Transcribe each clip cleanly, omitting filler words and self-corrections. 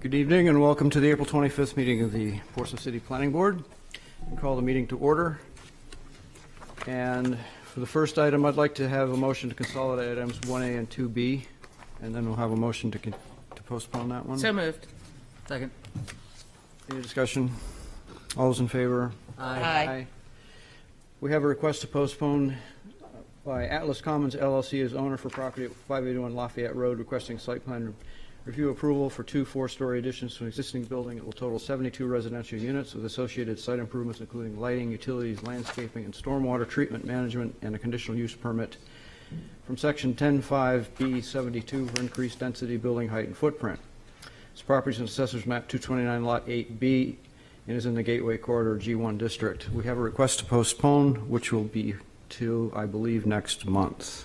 Good evening and welcome to the April 25th meeting of the Portsmouth City Planning Board. We call the meeting to order. And for the first item, I'd like to have a motion to consolidate items 1A and 2B, and then we'll have a motion to postpone that one. So moved. Second. Any discussion? All those in favor? Aye. We have a request to postpone by Atlas Commons LLC as owner for property at 581 Lafayette Road, requesting site plan review approval for two four-story additions to an existing building that will total 72 residential units with associated site improvements including lighting, utilities, landscaping, and stormwater treatment management, and a conditional use permit from Section 10.5B72 for increased density, building height, and footprint. This property is in Assessor's Map 229, Lot 8B, and is in the Gateway Corridor G1 district. We have a request to postpone, which will be till, I believe, next month.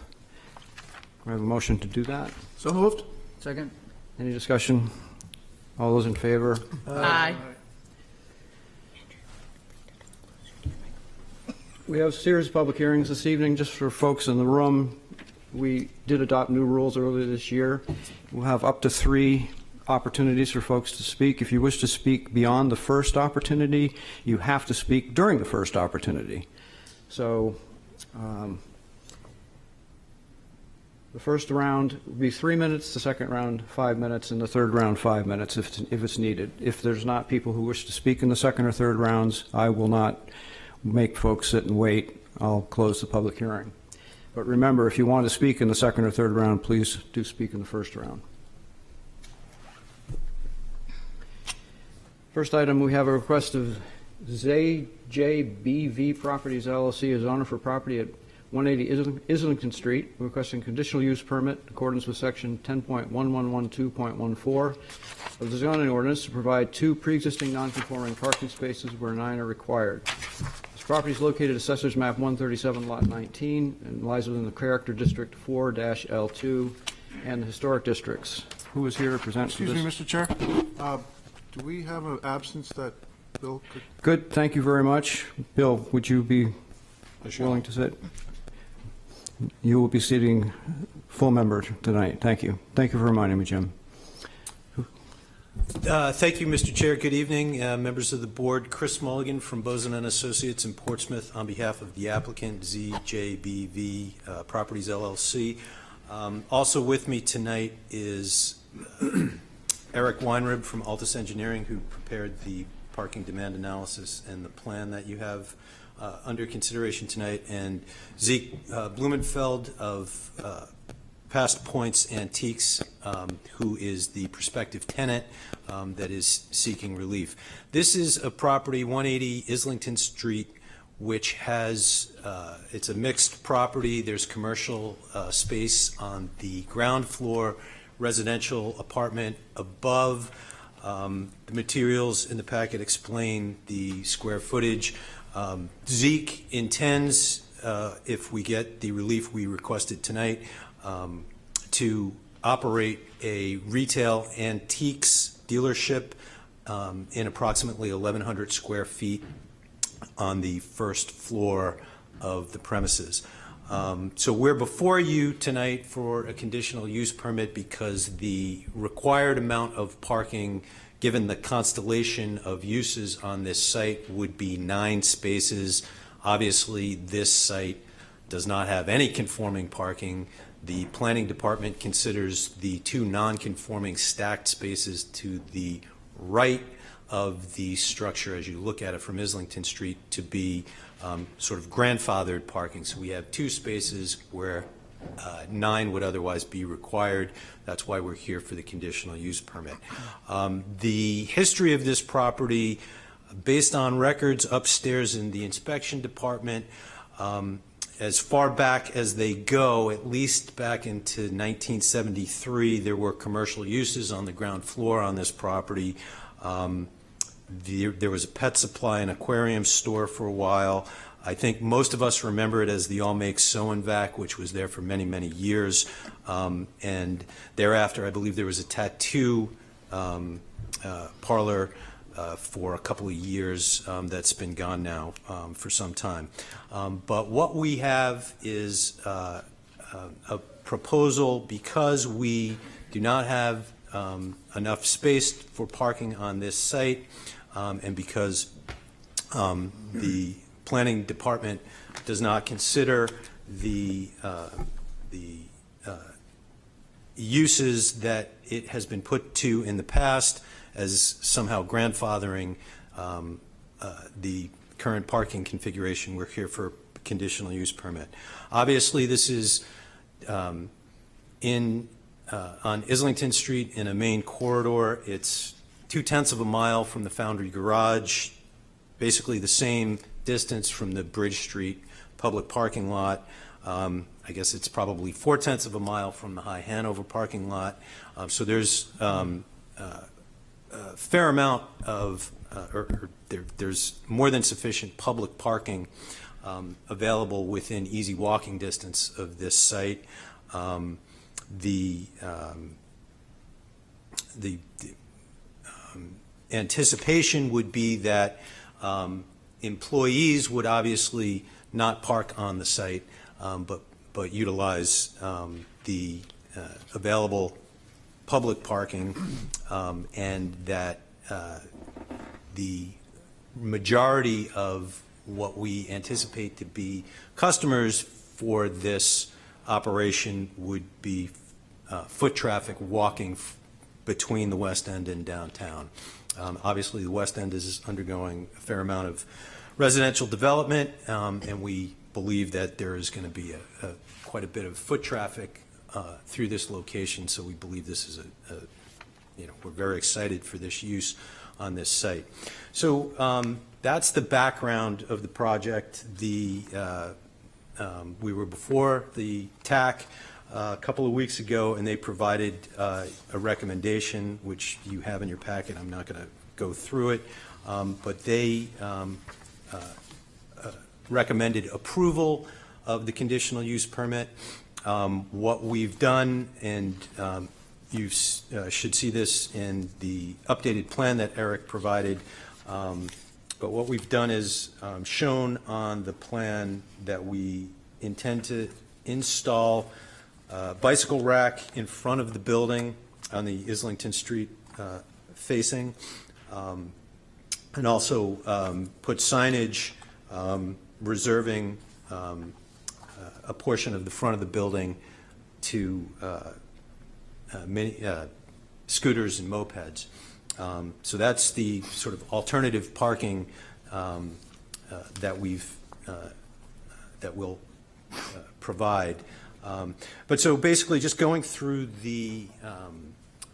We have a motion to do that. So moved. Second. Any discussion? All those in favor? Aye. We have a series of public hearings this evening. Just for folks in the room, we did adopt new rules earlier this year. We'll have up to 3 opportunities for folks to speak. If you wish to speak beyond the first opportunity, you have to speak during the first opportunity. So the first round will be 3 minutes, the second round 5 minutes, and the third round 5 minutes if it's needed. If there's not people who wish to speak in the second or third rounds, I will not make folks sit and wait. I'll close the public hearing. But remember, if you want to speak in the second or third round, please do speak in the first round. First item, we have a request of ZJBV Properties LLC as owner for property at 180 Islington Street, requesting conditional use permit in accordance with section 10.1112.14 of the zoning ordinance to provide 2 pre-existing non-conforming parking spaces where 9 are required. This property is located at Assessor's Map 137, Lot 19, and lies within the Character District 4-L2 and the Historic Districts. Who is here to present for Excuse this? me, Mr. Chair. Do we have an absence that Bill could? Good, thank you very much. Bill, would you be willing to sit? You will be seating full member tonight. Thank you. Thank you for reminding me, Jim. Thank you, Mr. Chair. Good evening, members of the board. Chris Mulligan from Boson and Associates in Portsmouth on behalf of the applicant, ZJBV Properties LLC. Also with me tonight is Eric Weinrib from Altus Engineering, who prepared the parking demand analysis and the plan that you have under consideration tonight, and Zeke Blumenfeld of Past Points Antiques, who is the prospective tenant that is seeking relief. This is a property, 180 Islington Street, which has, it's a mixed property. There's commercial space on the ground floor, residential apartment above. The materials in the packet explain the square footage. Zeke intends, if we get the relief we requested tonight, to operate a retail antiques dealership in approximately 1,100 square feet on the first floor of the premises. So we're before you tonight for a conditional use permit because the required amount of parking, given the constellation of uses on this site, would be 9 spaces. Obviously, this site does not have any conforming parking. The planning department considers the 2 non-conforming stacked spaces to the right of the structure as you look at it from Islington Street to be sort of grandfathered parking. So we have 2 spaces where 9 would otherwise be required. That's why we're here for the conditional use permit. The history of this property, based on records upstairs in the inspection department, as far back as they go, at least back into 1973, there were commercial uses on the ground floor on this property. There was a pet supply and aquarium store for a while. I think most of us remember it as the All Makes Sew and Vac, which was there for many, many years. And thereafter, I believe there was a tattoo parlor for a couple of years that's been gone now for some time. But what we have is a proposal, because we do not have enough space for parking on this site, and because the planning department does not consider the uses that it has been put to in the past as somehow grandfathering the current parking configuration, we're here for a conditional use permit. Obviously, this is on Islington Street in a main corridor. It's 0.2 of a mile from the Foundry Garage, basically the same distance from the Bridge Street public parking lot. I guess it's probably 0.4 of a mile from the High Hanover parking lot. So there's a fair amount of, there's more than sufficient public parking available within easy walking distance of this site. The anticipation would be that employees would obviously not park on the site, but utilize the available public parking, and that the majority of what we anticipate to be customers for this operation would be foot traffic walking between the West End and downtown. Obviously, the West End is undergoing a fair amount of residential development, and we believe that there is going to be quite a bit of foot traffic through this location, so we believe this is we're very excited for this use on this site. So that's the background of the project. We were before the TAC a couple of weeks ago, and they provided a recommendation, which you have in your packet. I'm not going to go through it, but they recommended approval of the conditional use permit. What we've done, and you should see this in the updated plan that Eric provided, but what we've done is shown on the plan that we intend to install a bicycle rack in front of the building on the Islington Street facing, and also put signage reserving a portion of the front of the building to scooters and mopeds. So that's the sort of alternative parking that we'll provide. But so basically, just going through the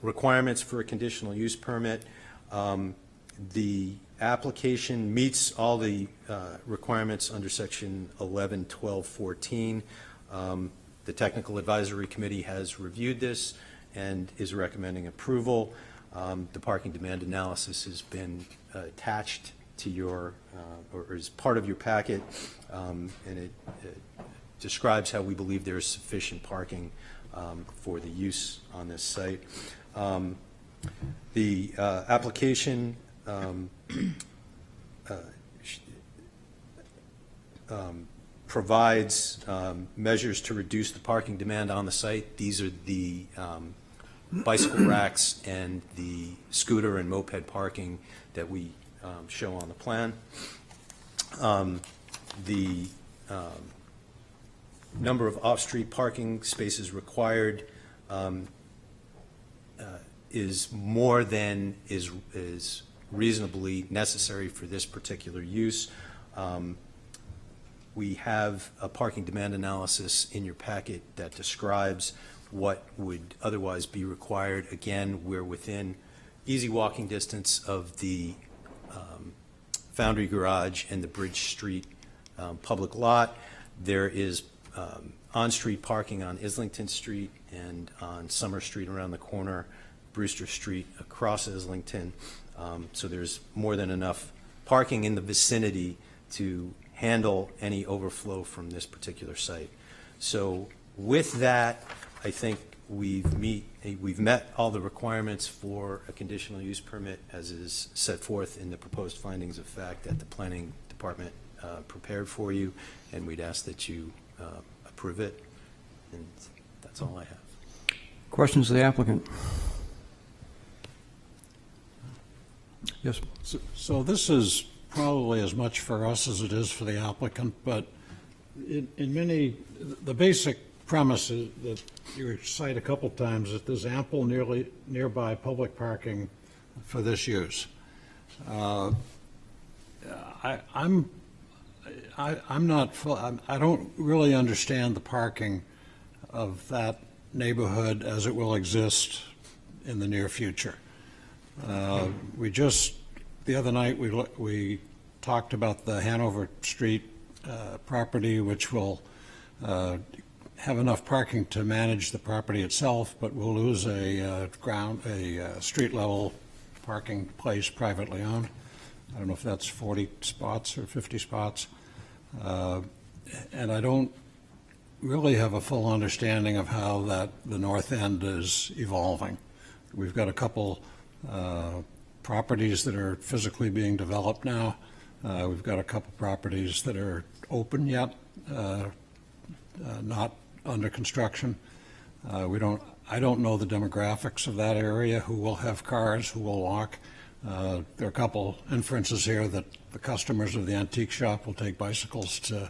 requirements for a conditional use permit, the application meets all the requirements under section 11.12.14. The Technical Advisory Committee has reviewed this and is recommending approval. The parking demand analysis has been attached to your, or is part of your packet, and it describes how we believe there is sufficient parking for the use on this site. The application provides measures to reduce the parking demand on the site. These are the bicycle racks and the scooter and moped parking that we show on the plan. The number of off-street parking spaces required is more than is reasonably necessary for this particular use. We have a parking demand analysis in your packet that describes what would otherwise be required. Again, we're within easy walking distance of the Foundry Garage and the Bridge Street public lot. There is on-street parking on Islington Street and on Summer Street around the corner, Brewster Street across Islington. So there's more than enough parking in the vicinity to handle any overflow from this particular site. So with that, I think we've met all the requirements for a conditional use permit as is set forth in the proposed findings of fact that the Planning Department prepared for you, and we'd ask that you approve it, and that's all I have. Questions of the applicant? Yes. So this is probably as much for us as it is for the applicant, but in many, the basic premise is that you cite a couple times that there's ample nearby public parking for this use. I don't really understand the parking of that neighborhood as it will exist in the near future. The other night, we talked about the Hanover Street property, which will have enough parking to manage the property itself, but will lose a street level parking place privately owned. I don't know if that's 40 spots or 50 spots. And I don't really have a full understanding of how the north end is evolving. We've got a couple properties that are physically being developed now. We've got a couple properties that are open yet, not under construction. I don't know the demographics of that area, who will have cars, who will walk. There are a couple inferences here that the customers of the antique shop will take bicycles to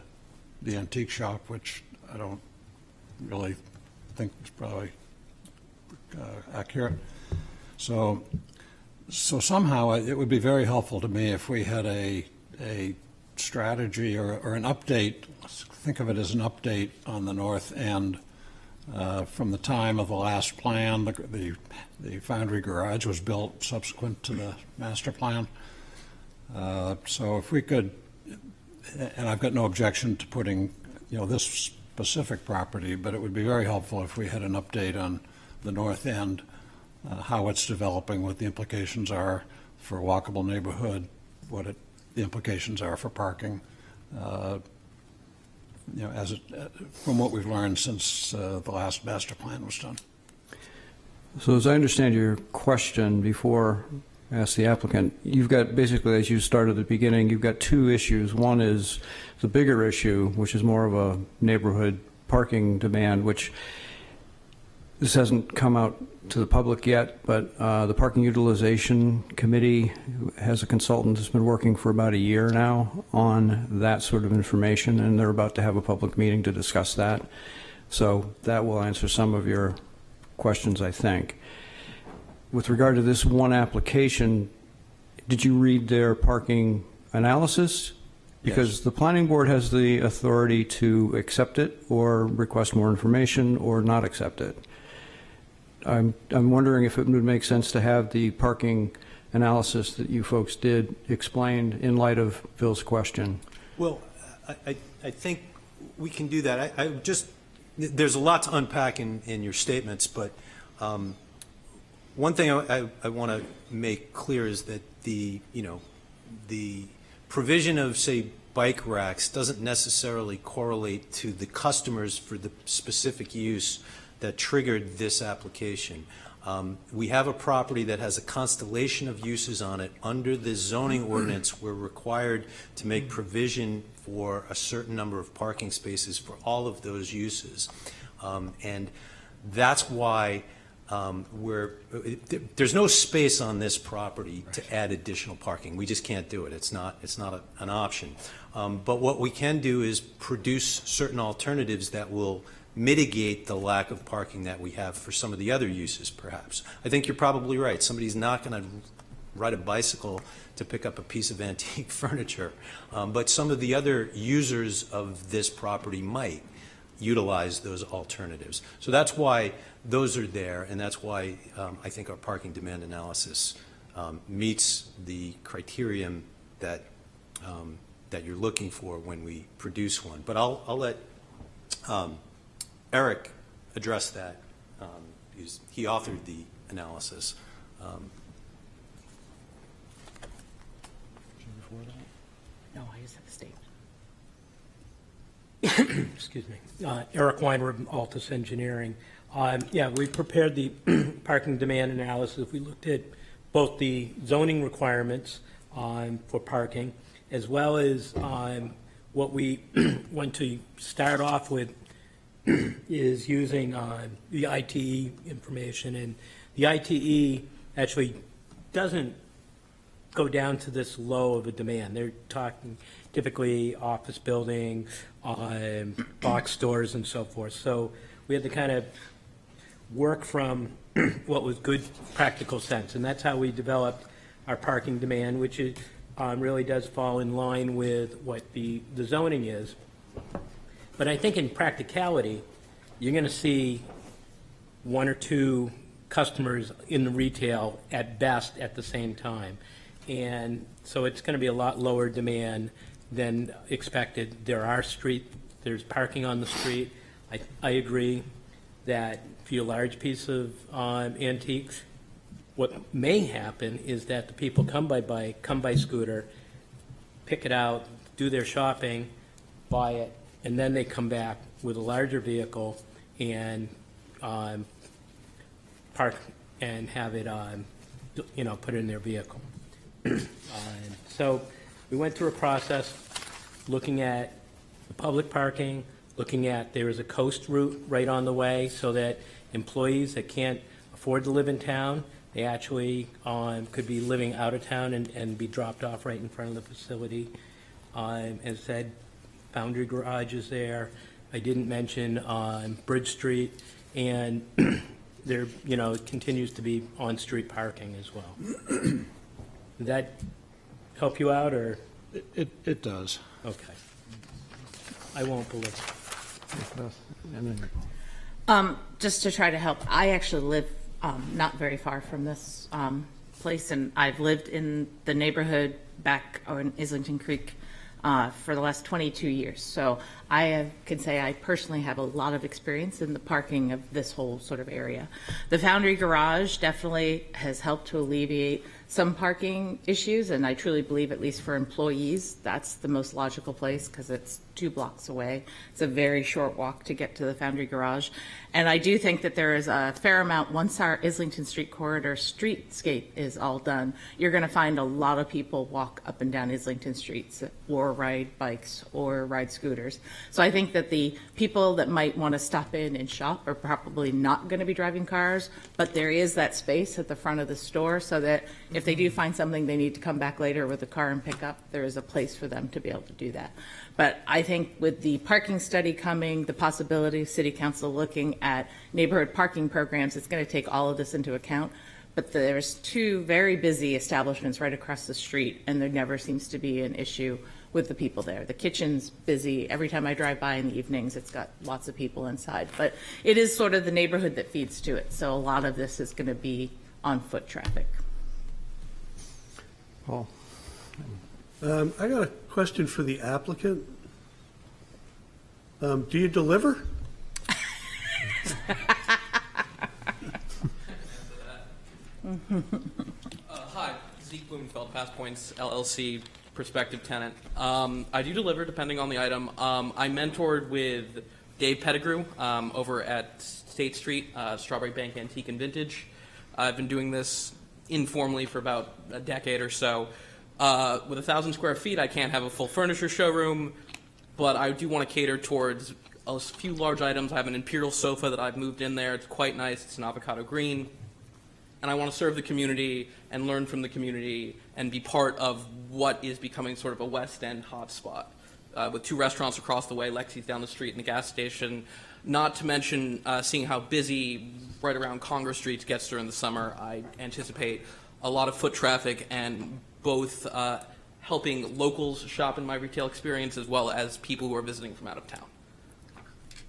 the antique shop, which I don't really think is probably accurate. So somehow it would be very helpful to me if we had a strategy or an update. Think of it as an update on the north end from the time of the last plan. The foundry garage was built subsequent to the master plan. So if we could, and I've got no objection to putting, this specific property, but it would be very helpful if we had an update on the north end, how it's developing, what the implications are for a walkable neighborhood, the implications are for parking, from what we've learned since the last master plan was done. So as I understand your question before I ask the applicant, you've got basically, as you started at the beginning, you've got two issues. One is the bigger issue, which is more of a neighborhood parking demand, which this hasn't come out to the public yet, but the Parking Utilization Committee has a consultant that's been working for about a year now on that sort of information, and they're about to have a public meeting to discuss that. So that will answer some of your questions, I think. With regard to this one application, did you read their parking analysis? Because Yes. the planning board has the authority to accept it or request more information or not accept it. I'm wondering if it would make sense to have the parking analysis that you folks did explained in light of Phil's question. Well, I think we can do that. There's a lot to unpack in your statements, but one thing I want to make clear is that the provision of, say, bike racks doesn't necessarily correlate to the customers for the specific use that triggered this application. We have a property that has a constellation of uses on it. Under the zoning ordinance, we're required to make provision for a certain number of parking spaces for all of those uses. And that's why there's no space on this property to add additional parking. We just can't do it. It's not an option. But what we can do is produce certain alternatives that will mitigate the lack of parking that we have for some of the other uses, perhaps. I think you're probably right. Somebody's not going to ride a bicycle to pick up a piece of antique furniture. But some of the other users of this property might utilize those alternatives. So that's why those are there, and that's why I think our parking demand analysis meets the criterion that you're looking for when we produce one. But I'll let Eric address that, because he authored the analysis. No, I just have a statement. Excuse me. Eric Weiner of Altus Engineering. Yeah, we prepared the parking demand analysis. We looked at both the zoning requirements for parking, as well as what we want to start off with is using the ITE information. And the ITE actually doesn't go down to this low of a demand. They're talking typically office building, box stores and so forth. So we had to kind of work from what was good practical sense, and that's how we developed our parking demand, which is, really does fall in line with what the zoning is. But I think in practicality, you're going to see one or two customers in the retail at best at the same time. And so it's going to be a lot lower demand than expected. There's parking on the street. I agree that for a large piece of antiques, what may happen is that the people come by bike, come by scooter, pick it out, do their shopping, buy it, and then they come back with a larger vehicle and park and have it, put it in their vehicle. So we went through a process looking at the public parking, looking at there is a coast route right on the way so that employees that can't afford to live in town, they actually could be living out of town and be dropped off right in front of the facility. As said, Foundry Garage is there. I didn't mention Bridge Street, and there, it continues to be on-street parking as well. Did that help you out, or? It does. Okay. I won't believe it. Just to try to help, I actually live not very far from this place, and I've lived in the neighborhood back on Islington Creek for the last 22 years. So I can say I personally have a lot of experience in the parking of this whole sort of area. The Foundry Garage definitely has helped to alleviate some parking issues, and I truly believe, at least for employees, that's the most logical place because it's 2 blocks away. It's a very short walk to get to the Foundry Garage. And I do think that there is a fair amount, once our Islington Street corridor streetscape is all done, you're going to find a lot of people walk up and down Islington streets or ride bikes or ride scooters. So I think that the people that might want to stop in and shop are probably not going to be driving cars, but there is that space at the front of the store so that if they do find something they need to come back later with a car and pick up, there is a place for them to be able to do that. But I think with the parking study coming, the possibility of City Council looking at neighborhood parking programs, it's going to take all of this into account. But there's 2 very busy establishments right across the street, and there never seems to be an issue with the people there. The kitchen's busy. Every time I drive by in the evenings, it's got lots of people inside. But it is sort of the neighborhood that feeds to it. So a lot of this is going to be on foot traffic. Paul? I got a question for the applicant. Do you deliver? Hi, Zeke Blumenfeld, Past Points LLC, prospective tenant. I do deliver depending on the item. I mentored with Dave Pettigrew over at State Street, Strawberry Bank Antique and Vintage. I've been doing this informally for about a decade or so. With 1,000 square feet, I can't have a full furniture showroom, but I do want to cater towards a few large items. I have an Imperial sofa that I've moved in there. It's quite nice. It's an avocado green. And I want to serve the community and learn from the community and be part of what is becoming sort of a West End hotspot. With 2 restaurants across the way, Lexi's down the street and the gas station. Not to mention seeing how busy right around Congress Street gets during the summer. I anticipate a lot of foot traffic and both helping locals shop in my retail experience as well as people who are visiting from out of town.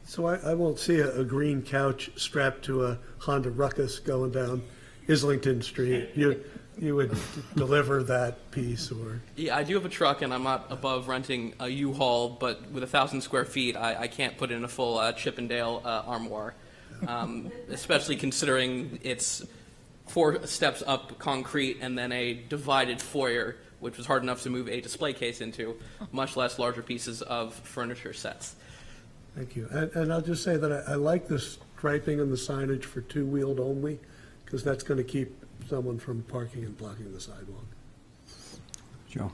So I won't see a green couch strapped to a Honda Ruckus going down Islington Street. You would deliver that piece, or? Yeah, I do have a truck, and I'm not above renting a U-Haul, but with 1,000 square feet, I can't put in a full Chippendale armoire, especially considering it's 4 steps up concrete and then a divided foyer, which was hard enough to move a display case into, much less larger pieces of furniture sets. Thank you. And I'll just say that I like the striping and the signage for 2-wheeled only, because that's going to keep someone from parking and blocking the sidewalk. Joe?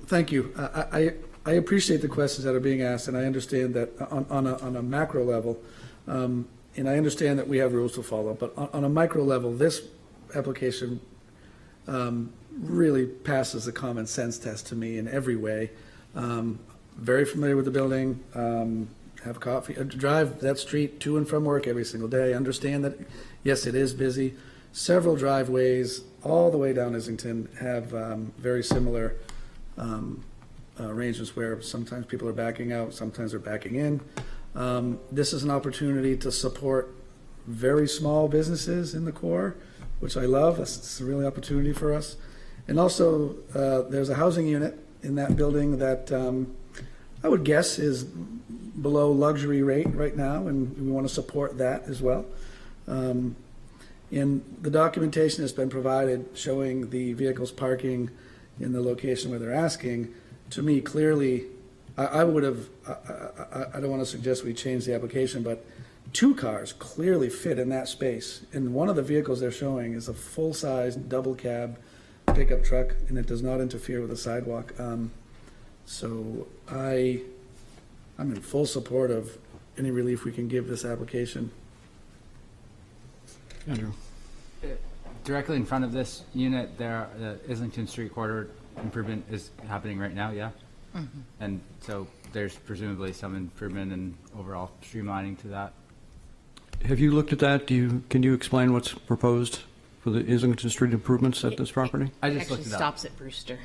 Thank you. I appreciate the questions that are being asked, and I understand that on a macro level, and I understand that we have rules to follow, but on a micro level, this application really passes the common sense test to me in every way. Very familiar with the building, have coffee, drive that street to and from work every single day, understand that, yes, it is busy. Several driveways all the way down Islington have very similar arrangements where sometimes people are backing out, sometimes they're backing in. This is an opportunity to support very small businesses in the core, which I love. It's a really opportunity for us. And also, there's a housing unit in that building that I would guess is below luxury rate right now, and we want to support that as well. In the documentation that's been provided showing the vehicles parking in the location where they're asking, to me, clearly, I would have, I don't want to suggest we change the application, but 2 cars clearly fit in that space. And one of the vehicles they're showing is a full-size double cab pickup truck, and it does not interfere with the sidewalk. So I'm in full support of any relief we can give this application. Andrew? Directly in front of this unit, the Islington Street corridor improvement is happening right now, yeah? And so there's presumably some improvement in overall streamlining to that. Have you looked at that? Can you explain what's proposed for the Islington Street improvements at this property? I It just actually looked it up. stops at Brewster.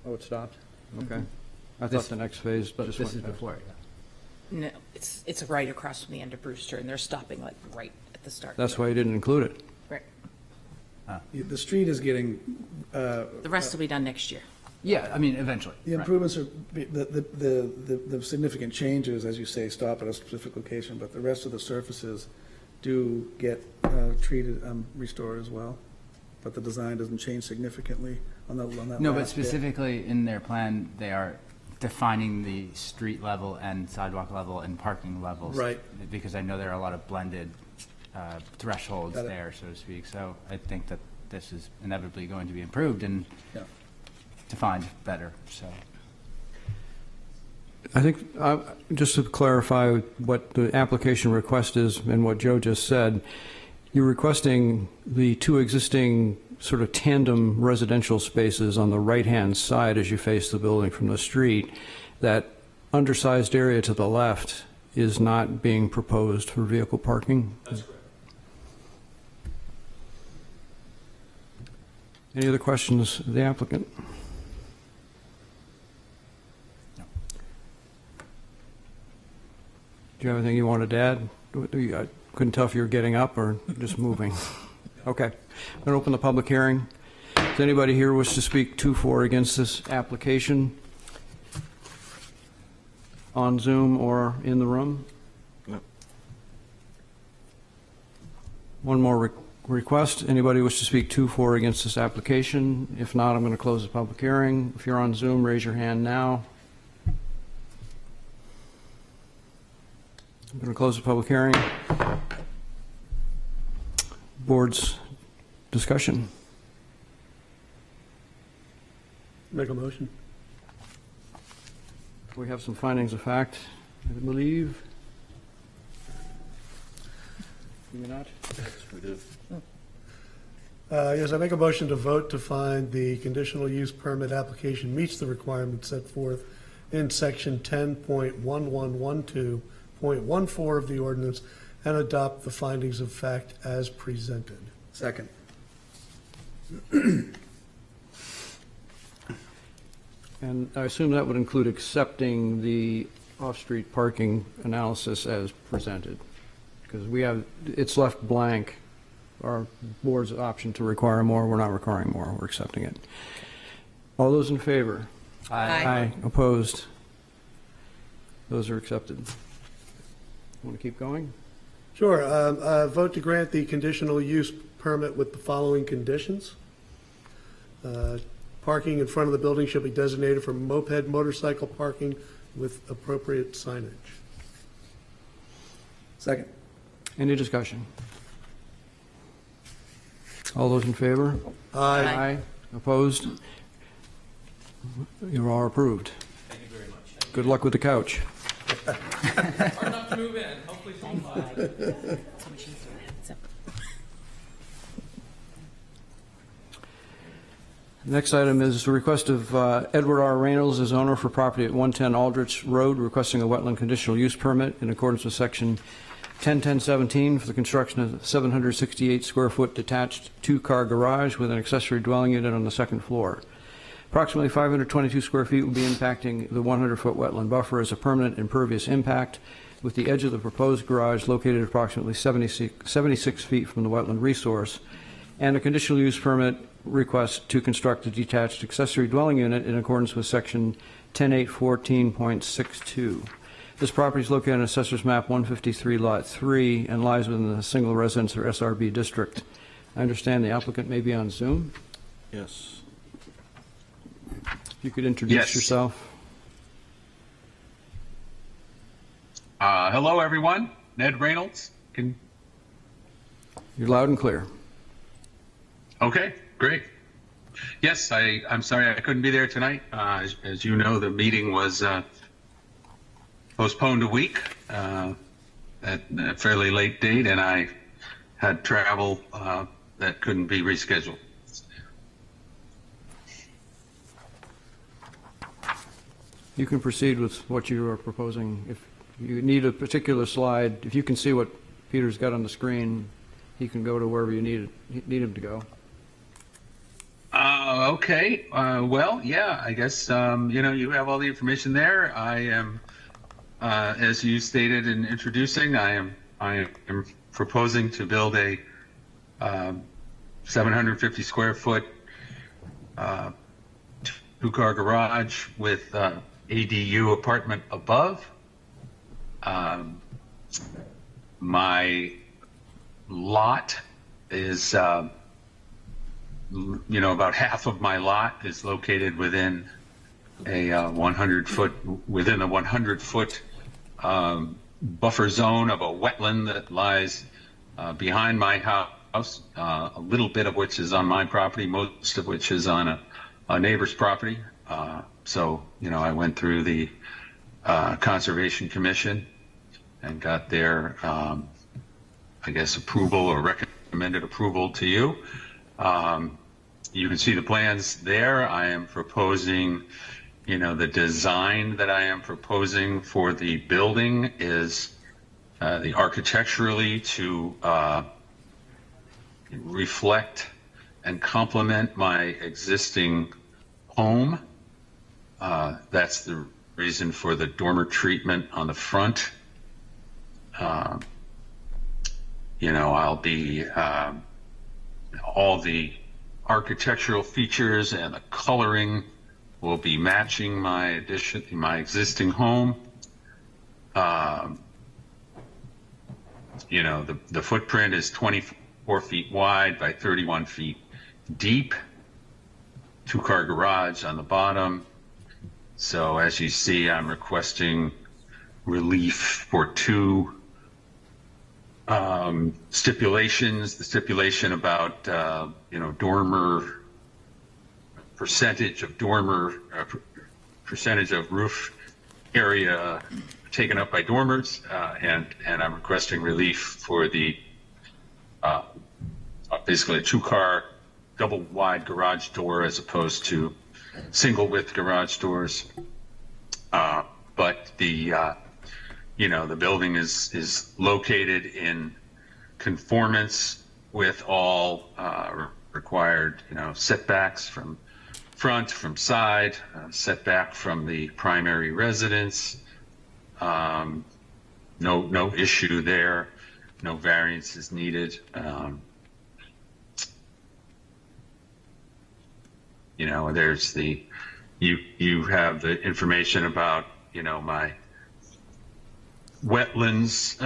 Oh, it stopped? Okay. I This- thought the next phase But just this went is past. before, yeah. No, it's right across from the end of Brewster, and they're stopping like right at the start. That's why you didn't include it. Right. The street is getting, The rest will be done next year. Yeah, I mean, eventually. the right. improvements are, the significant changes, as you say, stop at a specific location, but the rest of the surfaces do get treated, restored as well. But the design doesn't change significantly on that No, but last bit. specifically in their plan, they are defining the street level and sidewalk level and parking levels. Right. Because I know there are a lot of blended thresholds Got it. there, so to speak. So I think that this is inevitably going to be improved and Yeah. defined better, so. I think, just to clarify what the application request is and what Joe just said, you're requesting the 2 existing sort of tandem residential spaces on the right-hand side as you face the building from the street. That undersized area to the left is not being proposed for vehicle parking? That's correct. Any other questions of the applicant? Do you have anything you wanted to add? I couldn't tell if you were getting up or just moving. Okay. I'm going to open the public hearing. Does anybody here wish to speak to, for, or against this application? On Zoom or in the room? No. One more request. Anybody wish to speak to, for, or against this application? If not, I'm going to close the public hearing. If you're on Zoom, raise your hand now. I'm going to close the public hearing. Board's discussion. Make a motion. We have some findings of fact, I believe. Do we not? Yes, I make a motion to vote to find the conditional use permit application meets the requirements set forth in section 10.1112.14 of the ordinance and adopt the findings of fact as presented. Second. And I assume that would include accepting the off-street parking analysis as presented, because we have, it's left blank. Our board's option to require more, we're not requiring more, we're accepting it. All those in favor? Aye. Opposed? Those are accepted. Want to keep going? Sure. Vote to grant the conditional use permit with the following conditions. Parking in front of the building shall be designated for moped, motorcycle parking with appropriate signage. Second. Any discussion? All those in favor? Aye. Opposed? You're all approved. Thank you very much. Good luck with the couch. Hard enough to move in. Hopefully soon. So much easier. So- Next item is the request of Edward R. Reynolds as owner for property at 110 Aldrich Road, requesting a wetland conditional use permit in accordance with Section 101017 for the construction of a 768-square-foot detached two-car garage with an accessory dwelling unit on the second floor. Approximately 522 square feet will be impacting the 100-foot wetland buffer as a permanent impervious impact, with the edge of the proposed garage located approximately 76 feet from the wetland resource, and a conditional use permit request to construct a detached accessory dwelling unit in accordance with Section 10814.62. This property is located on Assessor's Map 153, Lot 3, and lies within the Single Residence or SRB district. I understand the applicant may be on Zoom. Yes. If you could introduce Yes. yourself. Hello, everyone. Ned Reynolds. You're loud and clear. Okay, great. Yes, I'm sorry I couldn't be there tonight. As you know, the meeting was postponed a week at a fairly late date, and I had travel that couldn't be rescheduled. You can proceed with what you are proposing. If you need a particular slide, if you can see what Peter's got on the screen, he can go to wherever you need him to go. Okay. Well, yeah, I guess, you have all the information there. I am, as you stated in introducing, I am proposing to build a 750 square foot two-car garage with ADU apartment above. My lot is, about half of my lot is located within a 100-foot buffer zone of a wetland that lies behind my house, a little bit of which is on my property, most of which is on a neighbor's property. So, I went through the Conservation Commission and got their, approval or recommended approval to you. You can see the plans there. I am proposing, the design that I am proposing for the building is the architecturally to reflect and complement my existing home. That's the reason for the dormer treatment on the front. I'll be all the architectural features and the coloring will be matching my existing home. The footprint is 24 feet wide by 31 feet deep. Two-car garage on the bottom. So as you see, I'm requesting relief for two stipulations. The stipulation about dormer percentage of roof area taken up by dormers, and I'm requesting relief for the basically a two-car double wide garage door as opposed to single width garage doors. But the building is located in conformance with all required, setbacks from front, from side, setback from the primary residence. No issue there. No variance is needed. There's you have the information about, my wetlands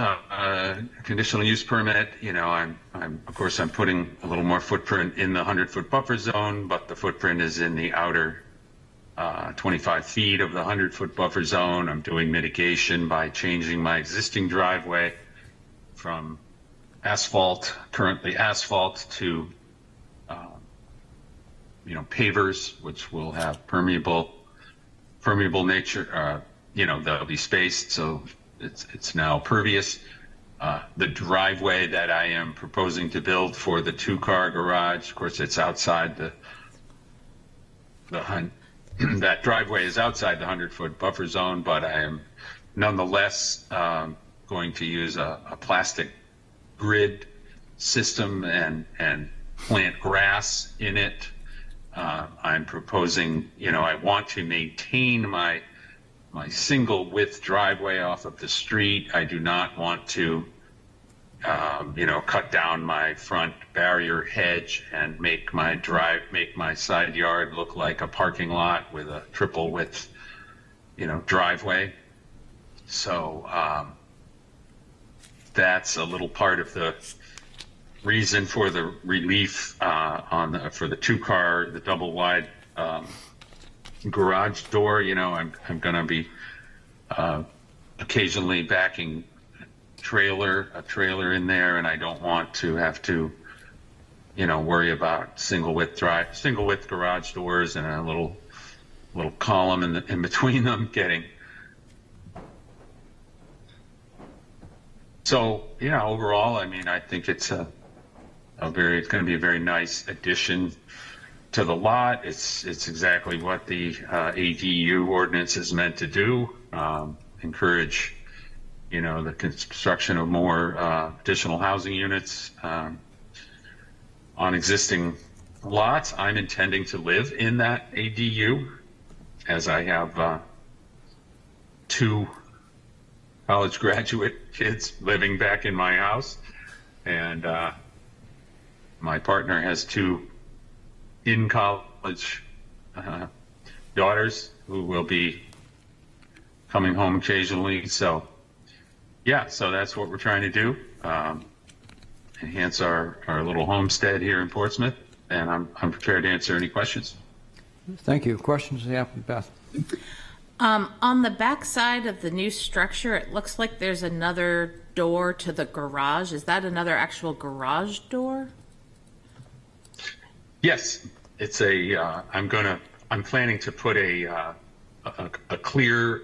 conditional use permit. I'm of course I'm putting a little more footprint in the 100-foot buffer zone, but the footprint is in the outer 25 feet of the 100-foot buffer zone. I'm doing mitigation by changing my existing driveway from currently asphalt to pavers, which will have permeable nature. They'll be spaced, so it's now pervious. The driveway that I am proposing to build for the two-car garage, of course, it's outside that driveway is outside the 100-foot buffer zone, but I am nonetheless going to use a plastic grid system and plant grass in it. I'm proposing, I want to maintain my single width driveway off of the street. I do not want to, cut down my front barrier hedge and make my side yard look like a parking lot with a triple width, driveway. So that's a little part of the reason for the relief for the the double wide garage door. I'm going to be occasionally backing a trailer in there, and I don't want to have to worry about single width garage doors and a little column in between them getting. So overall, I think it's it's going to be a very nice addition to the lot. It's exactly what the ADU ordinance is meant to do. Encourage, the construction of more additional housing units on existing lots. I'm intending to live in that ADU, as I have 2 college graduate kids living back in my house, and my partner has 2 in-college daughters who will be coming home occasionally. So that's what we're trying to do, enhance our little homestead here in Portsmouth, and I'm prepared to answer any questions. Thank you. Questions of the applicant, Beth? On the back side of the new structure, it looks like there's another door to the garage. Is that another actual garage door? Yes, it's I'm planning to put a clear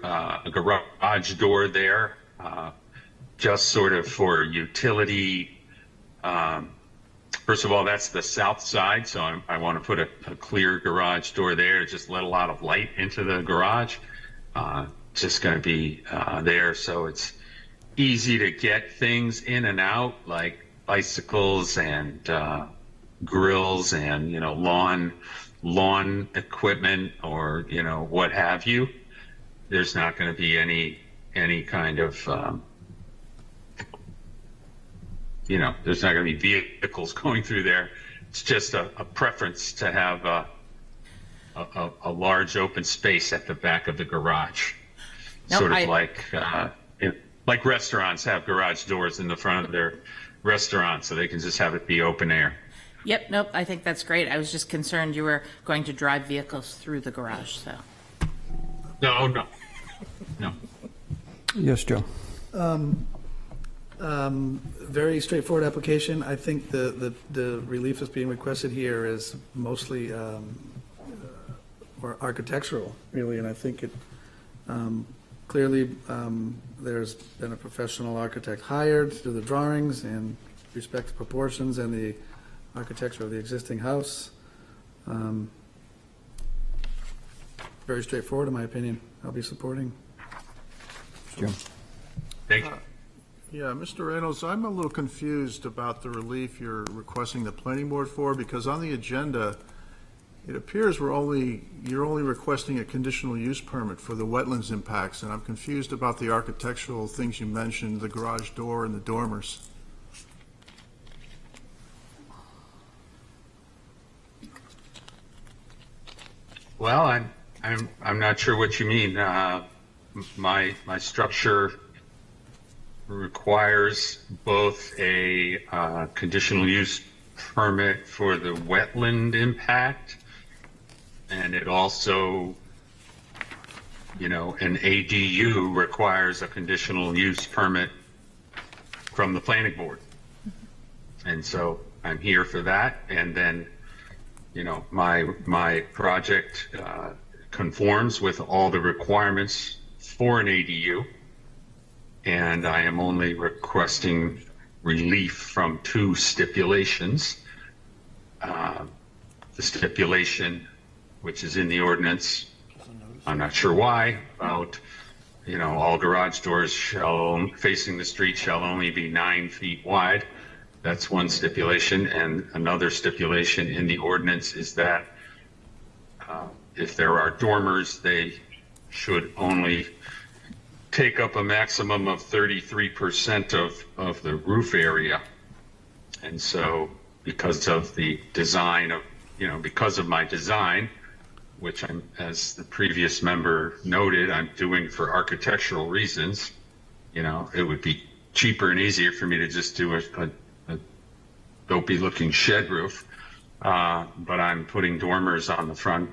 garage door there, just sort of for utility. First of all, that's the south side, so I want to put a clear garage door there to just let a lot of light into the garage. Just going to be there, so it's easy to get things in and out, like bicycles and grills and lawn equipment, or what have you. There's not going to be any kind of there's not going to be vehicles going through there. It's just a preference to have a large open space at the back of the garage. No, like restaurants have garage doors in the front of their restaurant, so they can just have it be open air. Yep, nope, I think that's great. I was just concerned you were going to drive vehicles through the garage, so. No. Yes, Joe. Very straightforward application. I think the relief that's being requested here is mostly or architectural, really, and I think it clearly there's been a professional architect hired to do the drawings and respect the proportions and the architecture of the existing house. Very straightforward, in my opinion. I'll be supporting. Jim. Thank you. Yeah, Mr. Reynolds, I'm a little confused about the relief you're requesting the planning board for, because on the agenda, it appears you're only requesting a conditional use permit for the wetlands impacts, and I'm confused about the architectural things you mentioned, the garage door and the dormers. Well, I'm not sure what you mean. My structure requires both a conditional use permit for the wetland impact, and it also, an ADU requires a conditional use permit from the planning board. And so I'm here for that. And then, my project conforms with all the requirements for an ADU. And I am only requesting relief from 2 stipulations. The stipulation which is in the ordinance. I'm not sure why, about, all garage doors facing the street shall only be 9 feet wide. That's one stipulation. And another stipulation in the ordinance is that if there are dormers, they should only take up a maximum of 33% of the roof area. And so because of the design of, because of my design, which I'm, as the previous member noted, I'm doing for architectural reasons, it would be cheaper and easier for me to just do a dopey looking shed roof. But I'm putting dormers on the front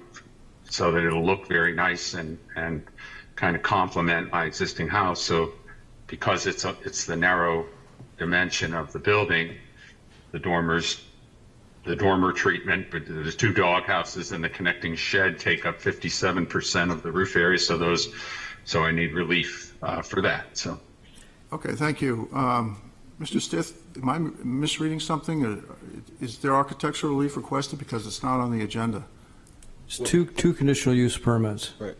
so that it'll look very nice and kind of complement my existing house. So because it's the narrow dimension of the building, the dormer treatment, but there's 2 dog houses and the connecting shed take up 57% of the roof area. So I need relief for that. So. Okay, thank you. Mr. Stith, am I misreading something? Is there architectural relief requested because it's not on the agenda? It's two conditional use permits. Right.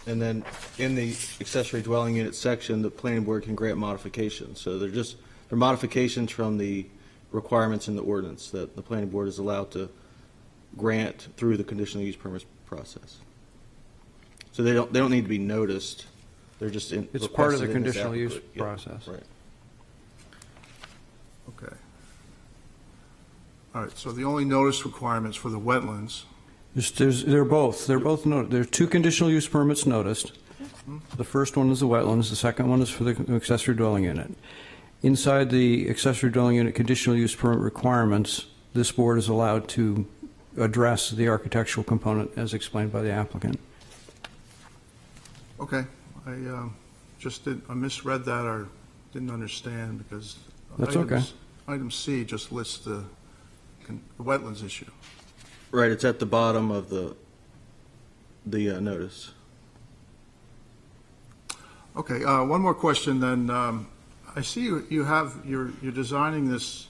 And then in the accessory dwelling unit section, the planning board can grant modifications. So they're modifications from the requirements in the ordinance that the planning board is allowed to grant through the conditional use permit process. So they don't need to be noticed. They're just It's part of the requested in this conditional use application. Yeah, process. right. Okay. All right, so the only notice requirements for the wetlands, They're both noted. There are 2 conditional use permits noticed. The first one is the wetlands, the second one is for the accessory dwelling unit. Inside the accessory dwelling unit conditional use permit requirements, this board is allowed to address the architectural component as explained by the applicant. okay, I misread that or didn't understand because. That's okay. Item C just lists the wetlands issue. Right, it's at the bottom of the notice. Okay, one more question then. I see you're designing this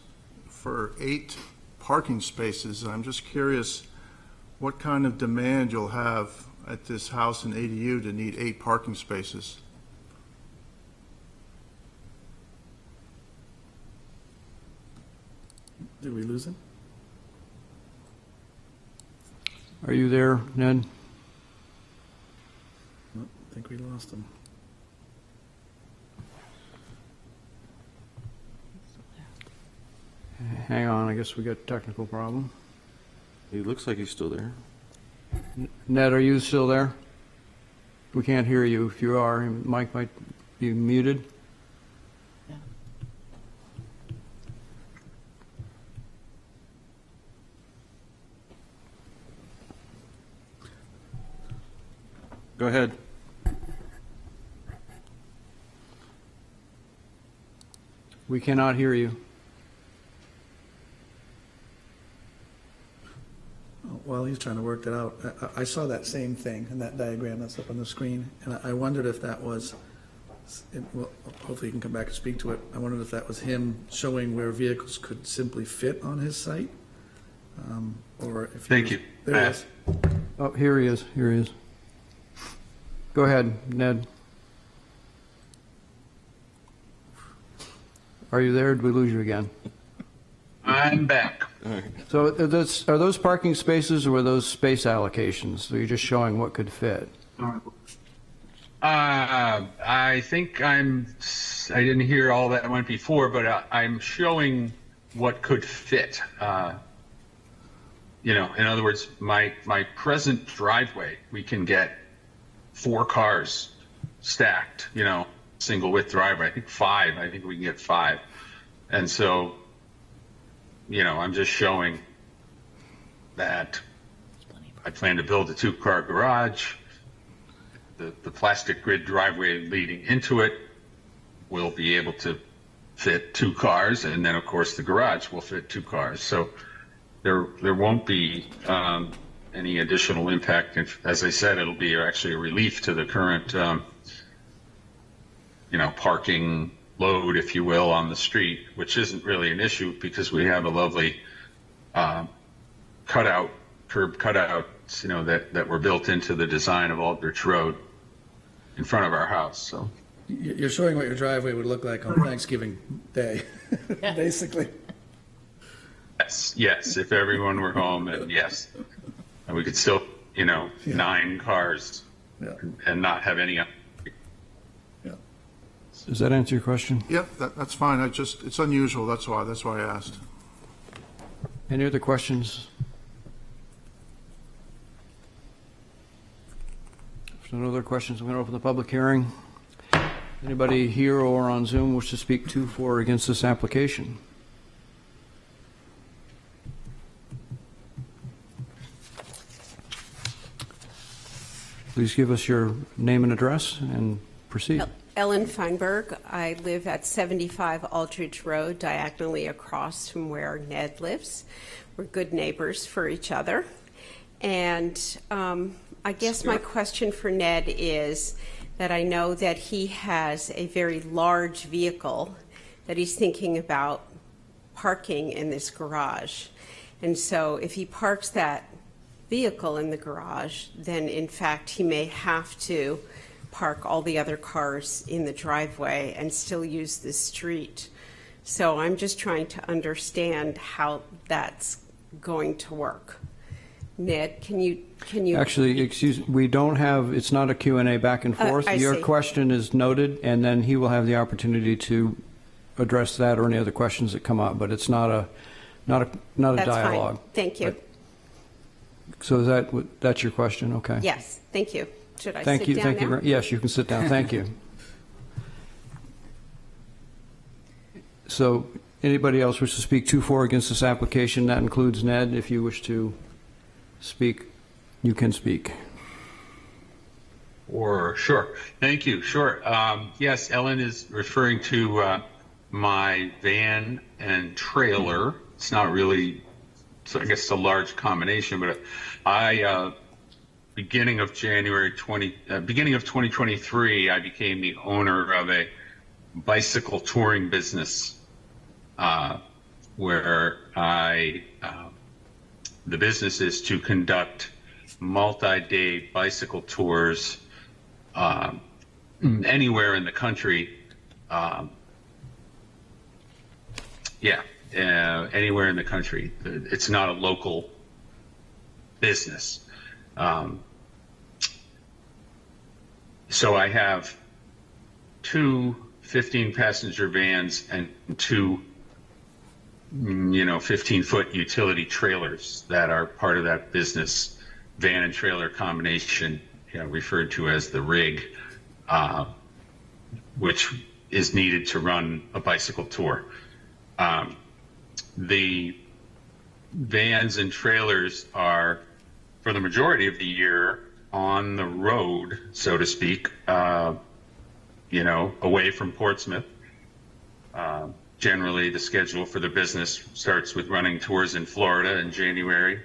for 8 parking spaces. I'm just curious what kind of demand you'll have at this house in ADU to need 8 parking spaces. Did we lose him? Are you there, Ned? I think we lost him. Hang on, I guess we got a technical problem. He looks like he's still there. Ned, are you still there? We can't hear you. If you are, Mike might be muted. Go ahead. We cannot hear you. While he's trying to work that out, I saw that same thing in that diagram that's up on the screen, and I wondered if that was, well, hopefully you can come back and speak to it. I wondered if that was him showing where vehicles could simply fit on his site, or if. Thank you. There he is. Oh, here he is. Here he is. Go ahead, Ned. Are you there? Did we lose you again? I'm back. So are those parking spaces or were those space allocations? So you're just showing what could fit? I think I didn't hear all that went before, but I'm showing what could fit. In other words, my present driveway, we can get 4 cars stacked, single width driveway. I think 5. I think we can get 5. And so, I'm just showing that I plan to build a 2-car garage. The plastic grid driveway leading into it will be able to fit 2 cars, and then of course the garage will fit 2 cars. So there won't be any additional impact. As I said, it'll be actually a relief to the current parking load, if you will, on the street, which isn't really an issue because we have a lovely curb cutout you know, that were built into the design of Aldrich Road in front of our house, so. You're showing what your driveway would look like on Thanksgiving Day, basically. Yes, if everyone were home, and yes. And we could still, you know, 9 cars Yeah. and not have any. Does that answer your question? Yep, that's fine. It's unusual, that's why I asked. Any other questions? If no other questions, I'm going to open the public hearing. Anybody here or on Zoom wish to speak to, for, or against this application? Please give us your name and address and proceed. Ellen Feinberg. I live at 75 Aldridge Road, diagonally across from where Ned lives. We're good neighbors for each other. And I guess my question for Ned is that I know that he has a very large vehicle that he's thinking about parking in this garage. And so if he parks that vehicle in the garage, then in fact he may have to park all the other cars in the driveway and still use the street. So I'm just trying to understand how that's going to work. Ned, can you? Actually, excuse, we don't have, it's not a Q&A back and forth. I Your see. question is noted, and then he will have the opportunity to address that or any other questions that come up, but it's not a That's dialogue. fine. Thank you. So that's your question? Okay. Yes, thank you. Should I Thank sit you. down Thank now? you. Yes, you can sit down. Thank you. So anybody else wish to speak to, for, or against this application? That includes Ned. If you wish to speak, you can speak. Or, sure. Thank you. Sure. Yes, Ellen is referring to my van and trailer. It's not really, so I guess it's a large combination, but beginning of 2023, I became the owner of a bicycle touring business where the business is to conduct multi-day bicycle tours anywhere in the country. Anywhere in the country. It's not a local business. So I have 2 15-passenger vans and 2 15-foot utility trailers that are part of that business van and trailer combination, referred to as the rig, which is needed to run a bicycle tour. The vans and trailers are, for the majority of the year, on the road, so to speak, away from Portsmouth. Generally, the schedule for the business starts with running tours in Florida in January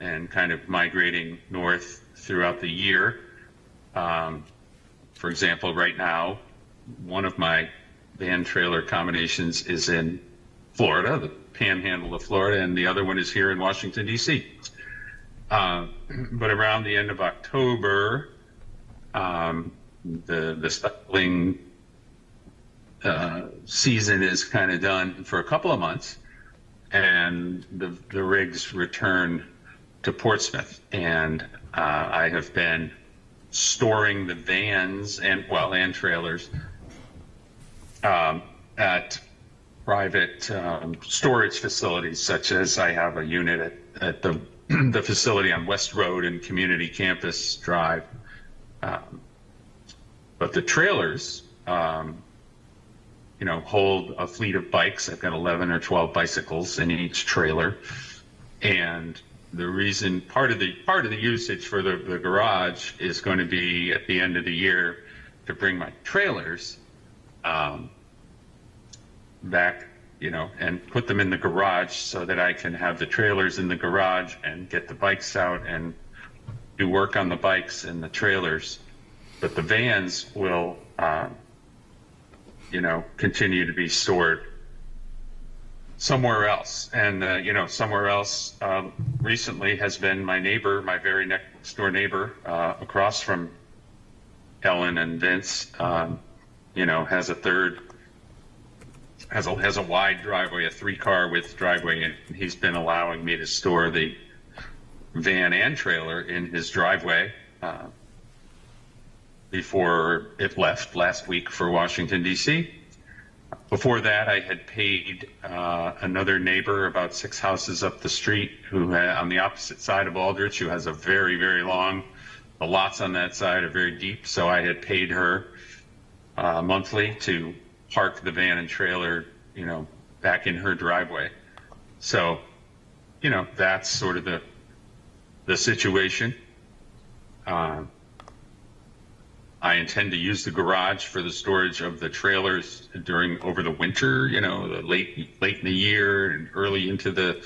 and kind of migrating north throughout the year. For example, right now, one of my van trailer combinations is in Florida, the panhandle of Florida, and the other one is here in Washington, D.C. But around the end of October, the cycling season is kind of done for a couple of months, and the rigs return to Portsmouth, and I have been storing the vans and trailers at private storage facilities, such as I have a unit at the facility on West Road and Community Campus Drive. But the trailers, hold a fleet of bikes. I've got 11 or 12 bicycles in each trailer, and the reason part of the usage for the garage is going to be at the end of the year to bring my trailers back, and put them in the garage so that I can have the trailers in the garage and get the bikes out and do work on the bikes and the trailers. But the vans will, continue to be stored somewhere else. And, somewhere else recently has been my neighbor, my very next door neighbor, across from Ellen and Vince, has a wide driveway, a 3-car width driveway, and he's been allowing me to store the van and trailer in his driveway before it left last week for Washington, D.C. Before that, I had paid another neighbor about 6 houses up the street on the opposite side of Aldrich, who has a very, very long, the lots on that side are very deep, so I had paid her monthly to park the van and trailer, back in her driveway. So, that's sort of the situation. I intend to use the garage for the storage of the trailers over the winter, the late in the year and early into the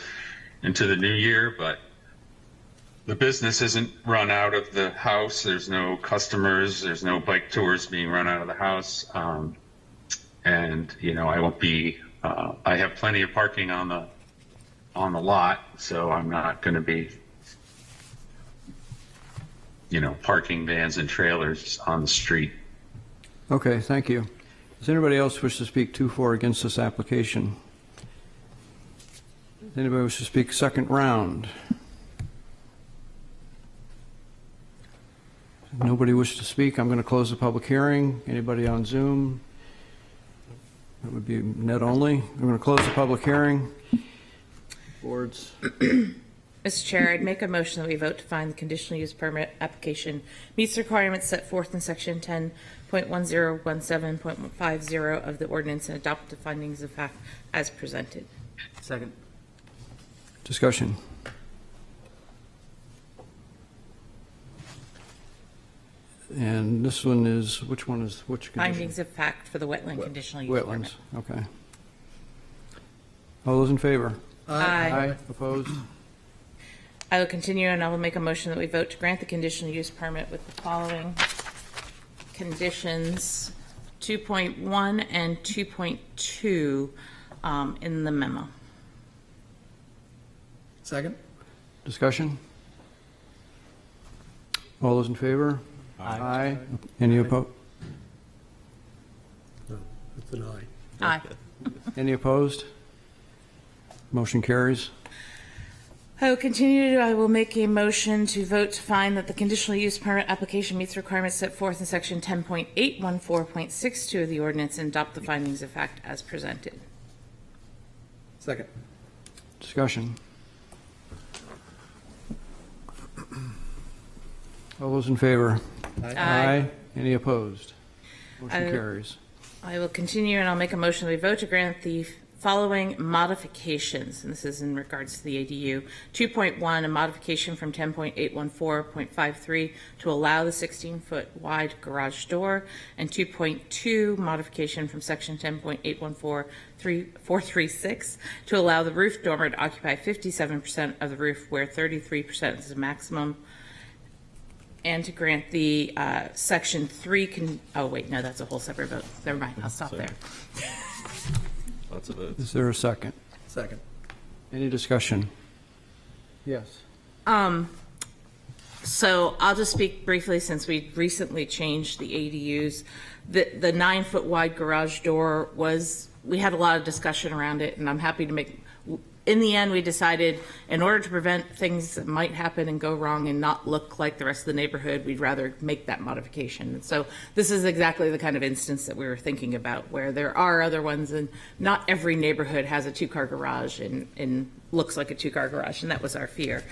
new year. But the business isn't run out of the house. There's no customers. There's no bike tours being run out of the house. And I won't be. I have plenty of parking on the lot, so I'm not going to be parking vans and trailers on the street. Okay, thank you. Does anybody else wish to speak to or against this application? Does anybody wish to speak second round? Nobody wishes to speak. I'm going to close the public hearing. Anybody on Zoom? That would be net only. I'm going to close the public hearing. Boards. Mr. Chair, I'd make a motion that we vote to find the conditional use permit application meets the requirements set forth in section 10.1017.50 of the ordinance and adopt the findings of fact as presented. Second. Discussion. And this one is, which condition? Findings of fact for the wetland conditional use permit. Wetlands, okay. All those in favor? Aye. Opposed? I will continue, and I will make a motion that we vote to grant the conditional use permit with the following conditions, 2.1 and 2.2 in the memo. Second? Discussion? All those in favor? Aye. Any opposed? No, it's an aye. Aye. Any opposed? Motion carries. I will continue. I will make a motion to vote to find that the conditional use permit application meets the requirements set forth in section 10.814.62 of the ordinance and adopt the findings of fact as presented. Second. Discussion. All those in favor? Aye. Any opposed? Motion I- carries. I will continue, and I'll make a motion that we vote to grant the following modifications, and this is in regards to the ADU. 2.1, a modification from 10.814.53 to allow the 16-foot wide garage door, and 2.2, modification from section 10.814.436 to allow the roof dormer to occupy 57% of the roof where 33% is the maximum, and to grant the section 3 oh wait, no, that's a whole separate vote. Never mind, I'll stop there. Lots of votes. Is there a second? Second. Any discussion? Yes. So I'll just speak briefly since we recently changed the ADUs. The 9-foot wide garage door we had a lot of discussion around it, and I'm happy to in the end, we decided in order to prevent things that might happen and go wrong and not look like the rest of the neighborhood, we'd rather make that modification. And so this is exactly the kind of instance that we were thinking about, where there are other ones, and not every neighborhood has a 2-car garage and looks like a 2-car garage, and that was our fear.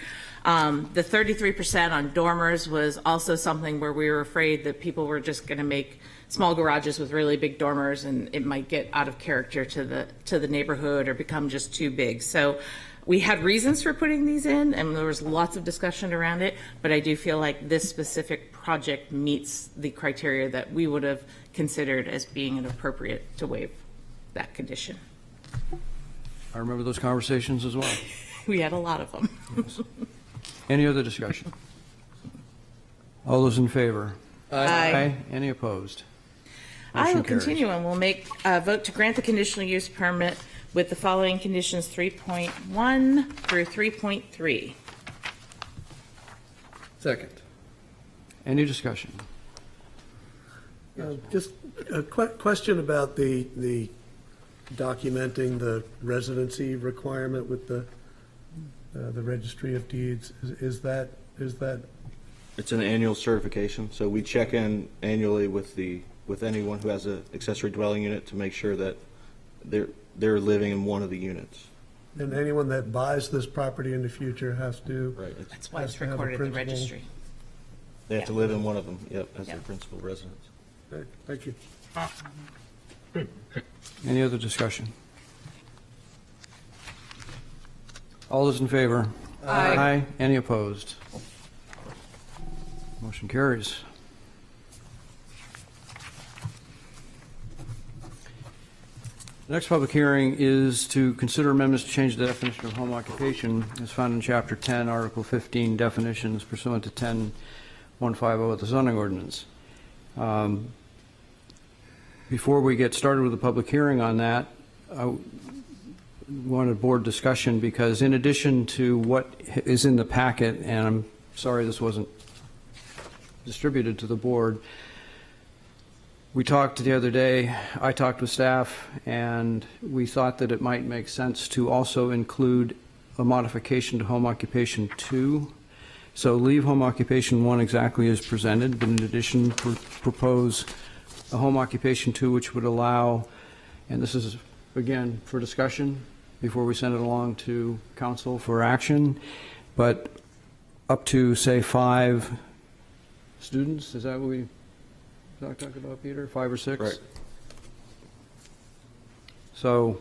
The 33% on dormers was also something where we were afraid that people were just going to make small garages with really big dormers, and it might get out of character to the neighborhood or become just too big. So we had reasons for putting these in, and there was lots of discussion around it, but I do feel like this specific project meets the criteria that we would have considered as being an appropriate to waive that condition. I remember those conversations as well. We had a lot of them. Any other discussion? All those in favor? Aye. Any opposed? I will Motion carries. continue, and we'll make a vote to grant the conditional use permit with the following conditions 3.1 through 3.3. Second. Any discussion? Just a question about the documenting the residency requirement with the Registry of Deeds. Is that It's an annual certification, so we check in annually with anyone who has an accessory dwelling unit to make sure that they're living in one of the units. and anyone that buys this property in the future has to? Right. That's why Has it's to have a recorded at the principal. registry. They have to live in one of them, yep, as their Yep. principal residence. Okay, thank you. Any other discussion? All those in favor? Aye. Any opposed? Motion carries. The next public hearing is to consider amendments to change the definition of home occupation as found in Chapter 10, Article 15, definitions pursuant to 10.150 of the zoning ordinance. Before we get started with the public hearing on that, I wanted board discussion because in addition to what is in the packet, and I'm sorry this wasn't distributed to the board, we talked the other day, I talked with staff, and we thought that it might make sense to also include a modification to home occupation 2. So leave home occupation 1 exactly as presented, but in addition, propose a home occupation 2, which would allow, and this is, again, for discussion before we send it along to council for action, but up to, say, 5 students, is that what we talked about, Peter? 5 or 6? Right. So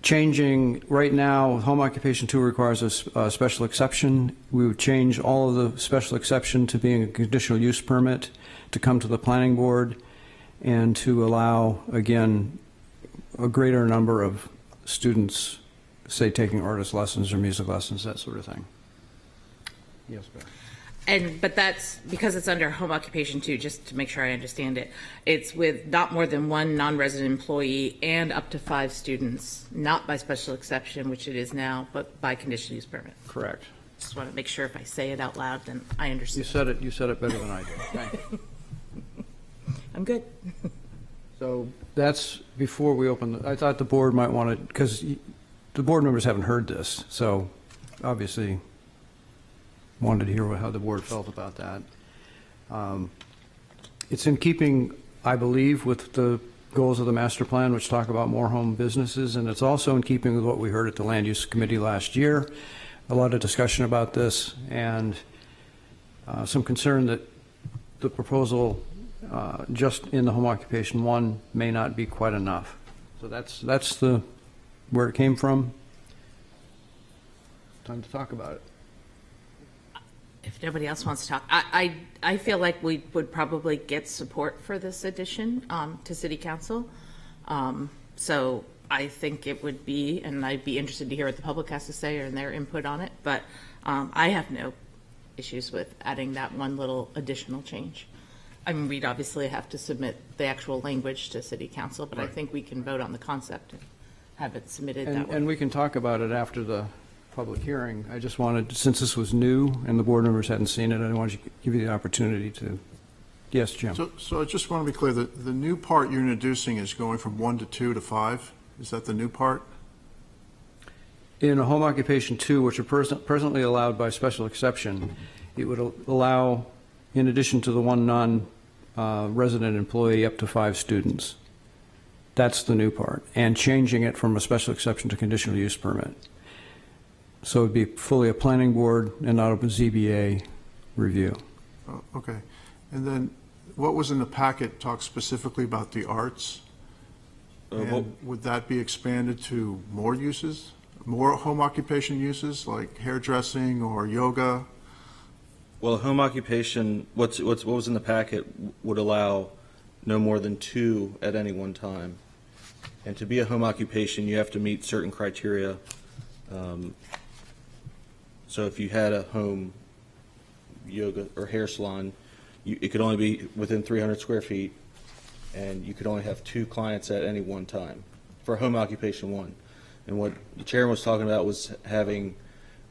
changing, right now, home occupation 2 requires a special exception. We would change all of the special exception to being a conditional use permit to come to the planning board and to allow, again, a greater number of students, say, taking artist lessons or music lessons, that sort of thing. Yes, Beth. But that's, because it's under home occupation too, just to make sure I understand it, it's with not more than 1 non-resident employee and up to 5 students, not by special exception, which it is now, but by conditional use permit. Correct. Just want to make sure if I say it out loud, then I You understand. said it better than I did. Thank you. I'm good. So that's before we open, I thought the board might want to, because the board members haven't heard this, so obviously wanted to hear how the board felt about that. It's in keeping, I believe, with the goals of the master plan, which talk about more home businesses, and it's also in keeping with what we heard at the Land Use Committee last year. A lot of discussion about this, and some concern that the proposal just in the home occupation 1 may not be quite enough. So that's where it came from. Time to talk about it. If nobody else wants to talk, I feel like we would probably get support for this addition to city council. So I think it would be, and I'd be interested to hear what the public has to say or their input on it, but I have no issues with adding that one little additional change. I mean, we'd obviously have to submit the actual language to city council, but I think we can vote on the concept and have it submitted that way. And we can talk about it after the public hearing. I just wanted, since this was new and the board members hadn't seen it, I wanted to give you the opportunity to, yes, Jim? So I just want to be clear, the new part you're introducing is going from 1 to 2 to 5? Is that the new part? In a home occupation 2, which are presently allowed by special exception, it would allow, in addition to the 1 non-resident employee, up to 5 students. That's the new part, and changing it from a special exception to conditional use permit. So it'd be fully a planning board and not a ZBA review. Oh, okay. And then what was in the packet talks specifically about the arts? And would that be expanded to more uses, more home occupation uses like hairdressing or yoga? Well, home occupation, what was in the packet would allow no more than 2 at any one time. And to be a home occupation, you have to meet certain criteria. So if you had a home yoga or hair salon, it could only be within 300 square feet, and you could only have 2 clients at any one time. for home occupation 1. And what the chairman was talking about was having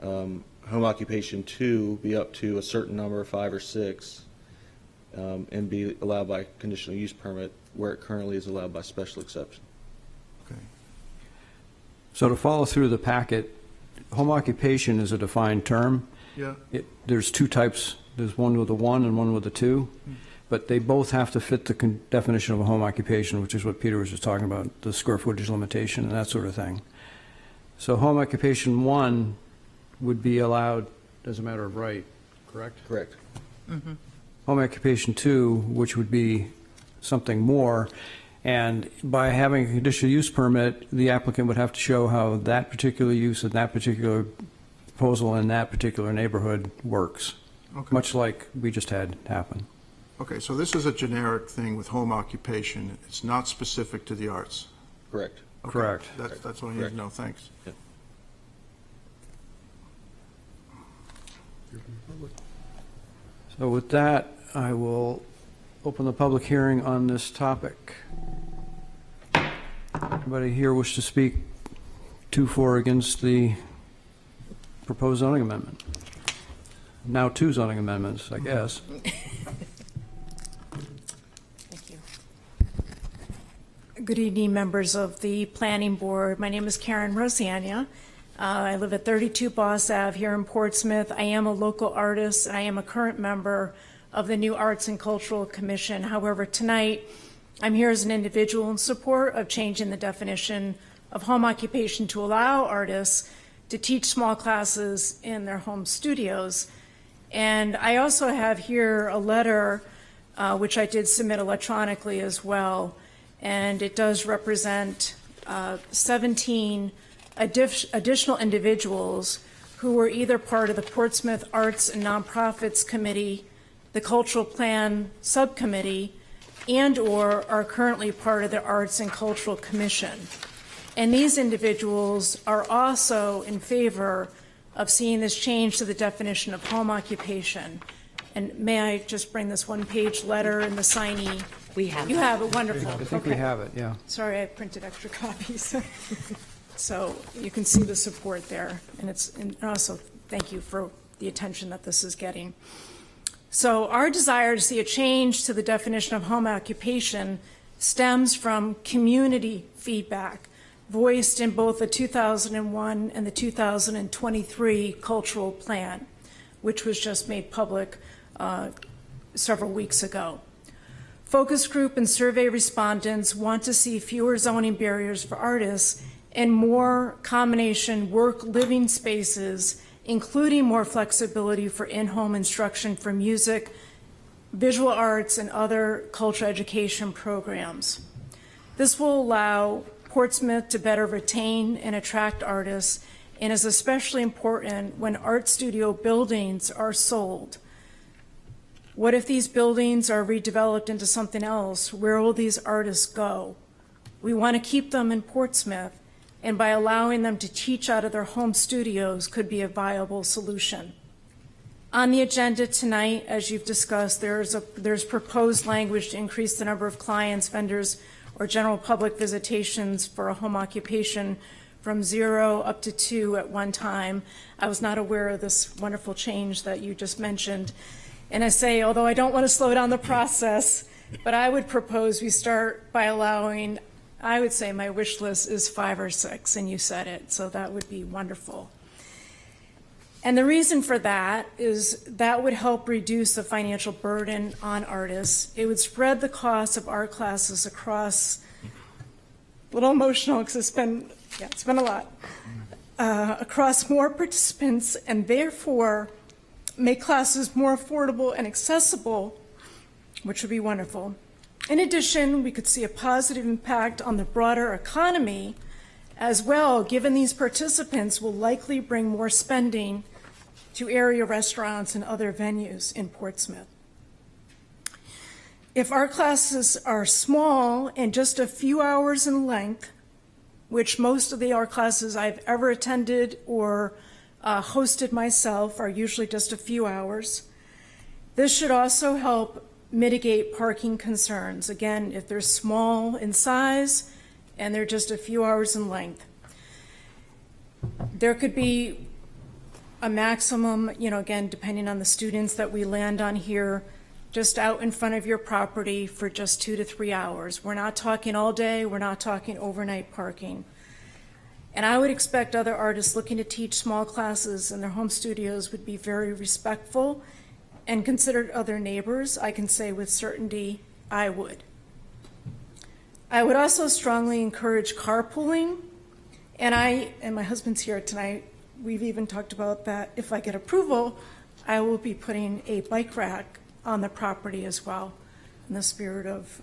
home occupation 2 be up to a certain number, 5 or 6, and be allowed by conditional use permit, where it currently is allowed by special exception. Okay. So to follow through the packet, home occupation is a defined term. Yeah. There's two types. There's one with a 1 and one with a 2, but they both have to fit the definition of a home occupation, which is what Peter was just talking about, the square footage limitation and that sort of thing. So home occupation 1 would be allowed as a matter of right, correct? Correct. Home occupation 2, which would be something more, and by having a conditional use permit, the applicant would have to show how that particular use and that particular proposal in that particular neighborhood works, Okay. much like we just had happen. Okay, so this is a generic thing with home occupation. It's not specific to the arts. Correct. Okay. Correct. That's what I need Correct. to know. Thanks. Yep. So with that, I will open the public hearing on this topic. Anybody here wish to speak to, for, against the proposed zoning amendment? Now 2 zoning amendments, I guess. Thank you. Good evening, members of the Planning Board. My name is Karen Rosiania. I live at 32 Boss Ave here in Portsmouth. I am a local artist. I am a current member of the new Arts and Cultural Commission. However, tonight, I'm here as an individual in support of changing the definition of home occupation to allow artists to teach small classes in their home studios. And I also have here a letter, which I did submit electronically as well, and it does represent 17 additional individuals who were either part of the Portsmouth Arts and Nonprofits Committee, the Cultural Plan Subcommittee, and/or are currently part of the Arts and Cultural Commission. And these individuals are also in favor of seeing this change to the definition of home occupation. And may I just bring this one-page letter in the signee? We have You that. have it, wonderful. I think we Okay. have it, yeah. Sorry, I printed extra copies. So you can see the support there. And also, thank you for the attention that this is getting. So our desire to see a change to the definition of home occupation stems from community feedback voiced in both the 2001 and the 2023 cultural plan, which was just made public several weeks ago. Focus group and survey respondents want to see fewer zoning barriers for artists and more combination work-living spaces, including more flexibility for in-home instruction for music, visual arts, and other cultural education programs. This will allow Portsmouth to better retain and attract artists and is especially important when art studio buildings are sold. What if these buildings are redeveloped into something else? Where will these artists go? We want to keep them in Portsmouth, and by allowing them to teach out of their home studios could be a viable solution. On the agenda tonight, as you've discussed, there's proposed language to increase the number of clients, vendors, or general public visitations for a home occupation from 0 up to 2 at one time. I was not aware of this wonderful change that you just mentioned. And I say, although I don't want to slow down the process, but I would propose we start by allowing, I would say my wish list is 5 or 6, and you said it, so that would be wonderful. And the reason for that is that would help reduce the financial burden on artists. It would spread the cost of art classes across, a little emotional because it's been a lot, across more participants, and therefore make classes more affordable and accessible, which would be wonderful. In addition, we could see a positive impact on the broader economy as well, given these participants will likely bring more spending to area restaurants and other venues in Portsmouth. If art classes are small and just a few hours in length, which most of the art classes I've ever attended or hosted myself are usually just a few hours, this should also help mitigate parking concerns. Again, if they're small in size and they're just a few hours in length. There could be a maximum, again, depending on the students that we land on here, just out in front of your property for just 2 to 3 hours. We're not talking all day, we're not talking overnight parking. And I would expect other artists looking to teach small classes in their home studios would be very respectful and considered other neighbors. I can say with certainty, I would. I would also strongly encourage carpooling, and my husband's here tonight. We've even talked about that. If I get approval, I will be putting a bike rack on the property as well, in the spirit of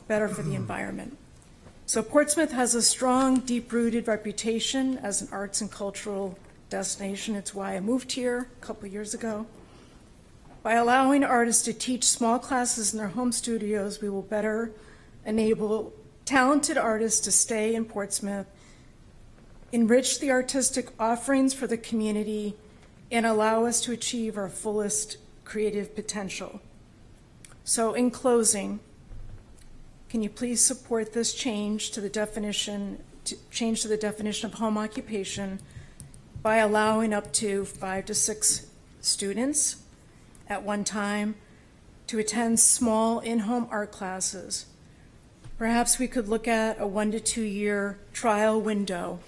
better for the environment. So Portsmouth has a strong, deep-rooted reputation as an arts and cultural destination. It's why I moved here a couple years ago. By allowing artists to teach small classes in their home studios, we will better enable talented artists to stay in Portsmouth, enrich the artistic offerings for the community, and allow us to achieve our fullest creative potential. So in closing, can you please support this change to the definition of home occupation by allowing up to 5 to 6 students at one time to attend small in-home art classes? Perhaps we could look at a 1 to 2 year trial window.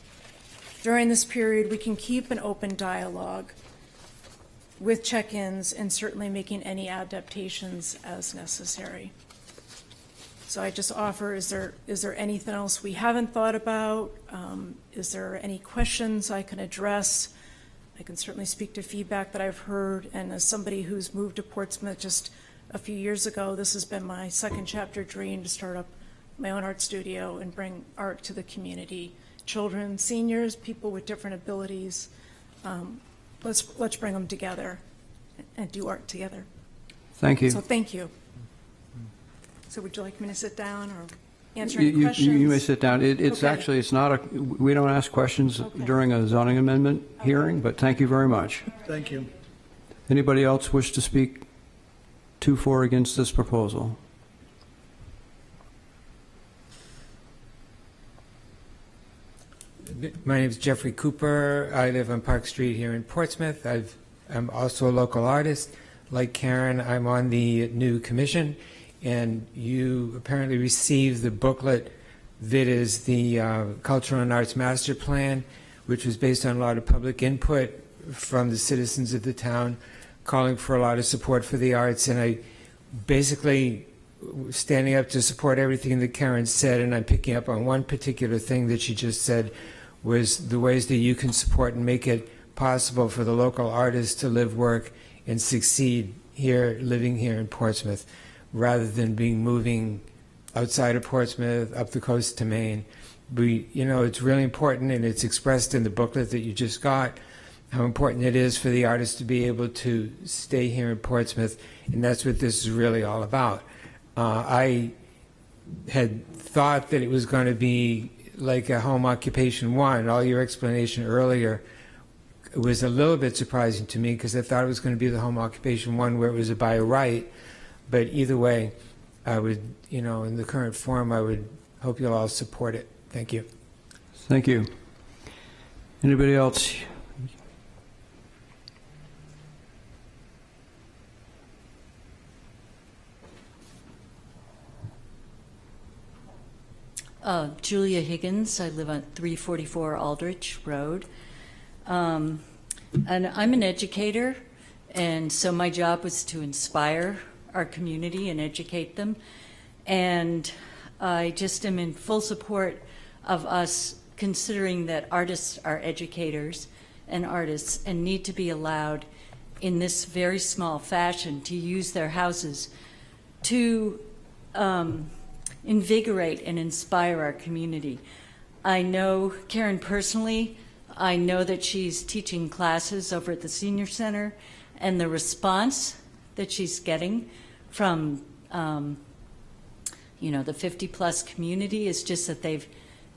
During this period, we can keep an open dialogue with check-ins and certainly making any adaptations as necessary. So I just offer, is there anything else we haven't thought about? Is there any questions I can address? I can certainly speak to feedback that I've heard, and as somebody who's moved to Portsmouth just a few years ago, this has been my second chapter dream to start up my own art studio and bring art to the community. Children, seniors, people with different abilities. Let's bring them together and do art together. Thank you. So thank you. So would you like me to sit down or answer any questions? You may sit down. It's Okay. actually, it's not we don't ask questions during a zoning amendment hearing, but thank you very much. Thank you. Anybody else wish to speak to, for, against this proposal? My name is Jeffrey Cooper. I live on Park Street here in Portsmouth. I'm also a local artist. Like Karen, I'm on the new commission, and you apparently received the booklet that is the Cultural and Arts Master Plan, which was based on a lot of public input from the citizens of the town, calling for a lot of support for the arts. And I basically standing up to support everything that Karen said, and I'm picking up on one particular thing that she just said, was the ways that you can support and make it possible for the local artists to live, work, and succeed here, living here in Portsmouth, rather than moving outside of Portsmouth, up the coast to Maine. It's really important, and it's expressed in the booklet that you just got, how important it is for the artists to be able to stay here in Portsmouth, and that's what this is really all about. I had thought that it was going to be like a home occupation one. All your explanation earlier was a little bit surprising to me, because I thought it was going to be the home occupation one where it was a by right. But either way, I would, in the current form, I would hope you'll all support it. Thank you. Thank you. Anybody else? Julia Higgins. I live on 344 Aldrich Road. And I'm an educator, and so my job was to inspire our community and educate them. And I just am in full support of us considering that artists are educators and artists and need to be allowed in this very small fashion to use their houses to invigorate and inspire our community. I know Karen personally. I know that she's teaching classes over at the Senior Center, and the response that she's getting from the 50-plus community is just that they've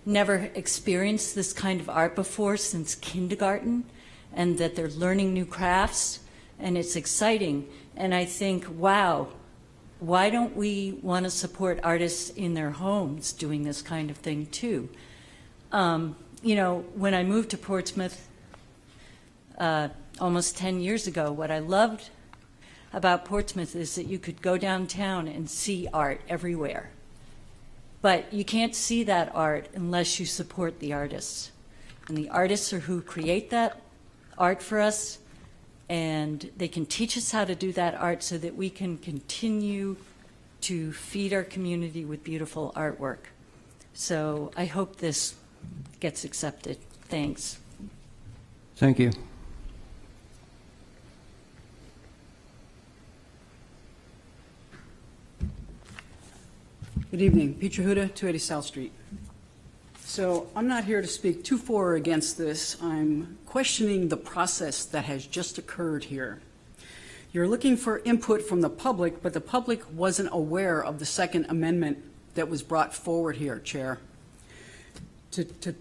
never experienced this kind of art before since kindergarten, and that they're learning new crafts, and it's exciting. And I think, wow, why don't we want to support artists in their homes doing this kind of thing too? You know, when I moved to Portsmouth almost 10 years ago, what I loved about Portsmouth is that you could go downtown and see art everywhere. But you can't see that art unless you support the artists. And the artists are who create that art for us, and they can teach us how to do that art so that we can continue to feed our community with beautiful artwork. So I hope this gets accepted. Thanks. Thank you. Good evening. Peter Huda, 280 South Street. So I'm not here to speak too for or against this. I'm questioning the process that has just occurred here. You're looking for input from the public, but the public wasn't aware of the Second Amendment that was brought forward here, Chair. To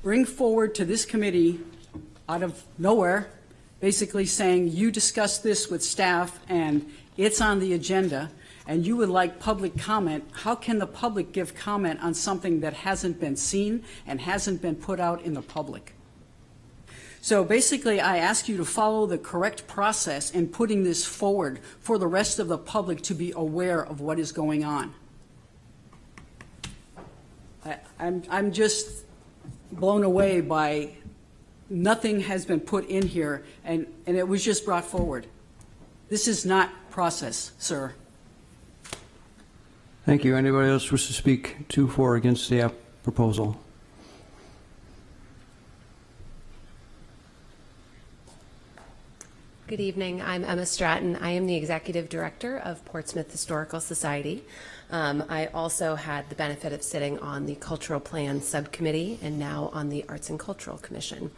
bring forward to this committee out of nowhere, basically saying you discussed this with staff and it's on the agenda, and you would like public comment, how can the public give comment on something that hasn't been seen and hasn't been put out in the public? So basically, I ask you to follow the correct process in putting this forward for the rest of the public to be aware of what is going on. I'm just blown away by nothing has been put in here, and it was just brought forward. This is not process, sir. Thank you. Anybody else wish to speak to, for, or against the proposal? Good evening. I'm Emma Stratton. I am the Executive Director of Portsmouth Historical Society. I also had the benefit of sitting on the Cultural Plan Subcommittee and now on the Arts and Cultural Commission.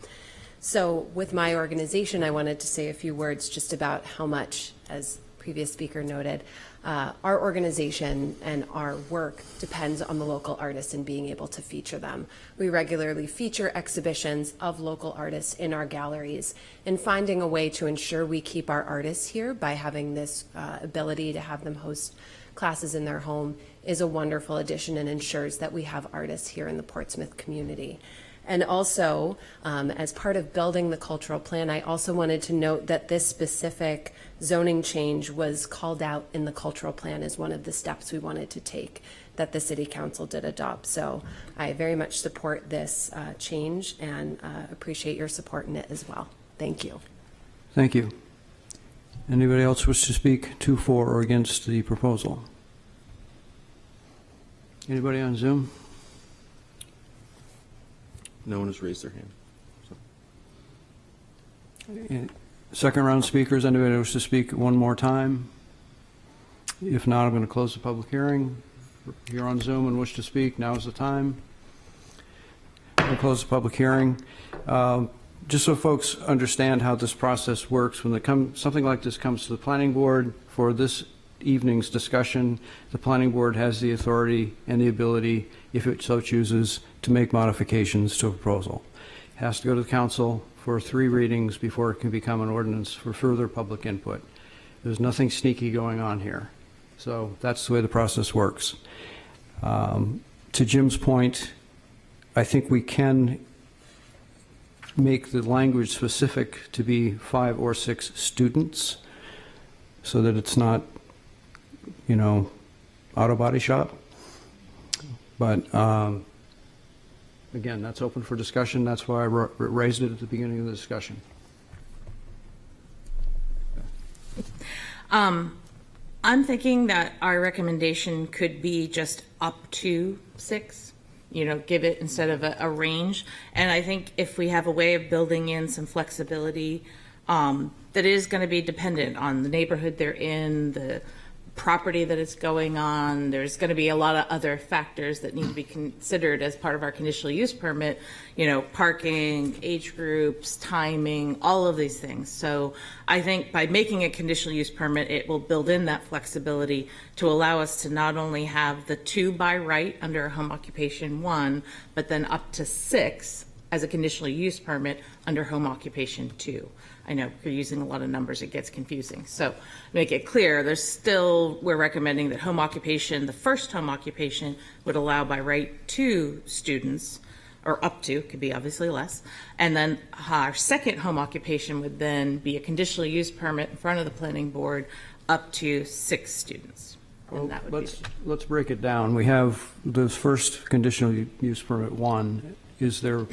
So with my organization, I wanted to say a few words just about how much, as previous speaker noted, our organization and our work depends on the local artists and being able to feature them. We regularly feature exhibitions of local artists in our galleries, and finding a way to ensure we keep our artists here by having this ability to have them host classes in their home is a wonderful addition and ensures that we have artists here in the Portsmouth community. And also, as part of building the cultural plan, I also wanted to note that this specific zoning change was called out in the cultural plan as one of the steps we wanted to take that the City Council did adopt. So I very much support this change and appreciate your support in it as well. Thank you. Thank you. Anybody else wish to speak to, for, or against the proposal? Anybody on Zoom? No one has raised their hand. So. Second round speakers, anybody wish to speak one more time? If not, I'm going to close the public hearing. If you're on Zoom and wish to speak, now is the time. We'll close the public hearing. Just so folks understand how this process works, when something like this comes to the planning board for this evening's discussion, the planning board has the authority and the ability, if it so chooses, to make modifications to a proposal. It has to go to the council for 3 readings before it can become an ordinance for further public input. There's nothing sneaky going on here. So that's the way the process works. To Jim's point, I think we can make the language specific to be 5 or 6 students so that it's not, you know, auto body shop. But again, that's open for discussion. That's why I raised it at the beginning of the discussion. I'm thinking that our recommendation could be just up to 6, you know, give it instead of a range. And I think if we have a way of building in some flexibility, that is going to be dependent on the neighborhood they're in, the property that it's going on. There's going to be a lot of other factors that need to be considered as part of our conditional use permit, you know, parking, age groups, timing, all of these things. So I think by making a conditional use permit, it will build in that flexibility to allow us to not only have the 2 by right under home occupation 1, but then up to 6 as a conditional use permit under home occupation 2. I know if you're using a lot of numbers, it gets confusing. So to make it clear, we're recommending that home occupation, the first home occupation, would allow by right 2 students, or up to, could be obviously less. And then our second home occupation would then be a conditional use permit in front of the planning board up to 6 students. And that would be Let's break it down. We have this first conditional use permit 1. Is there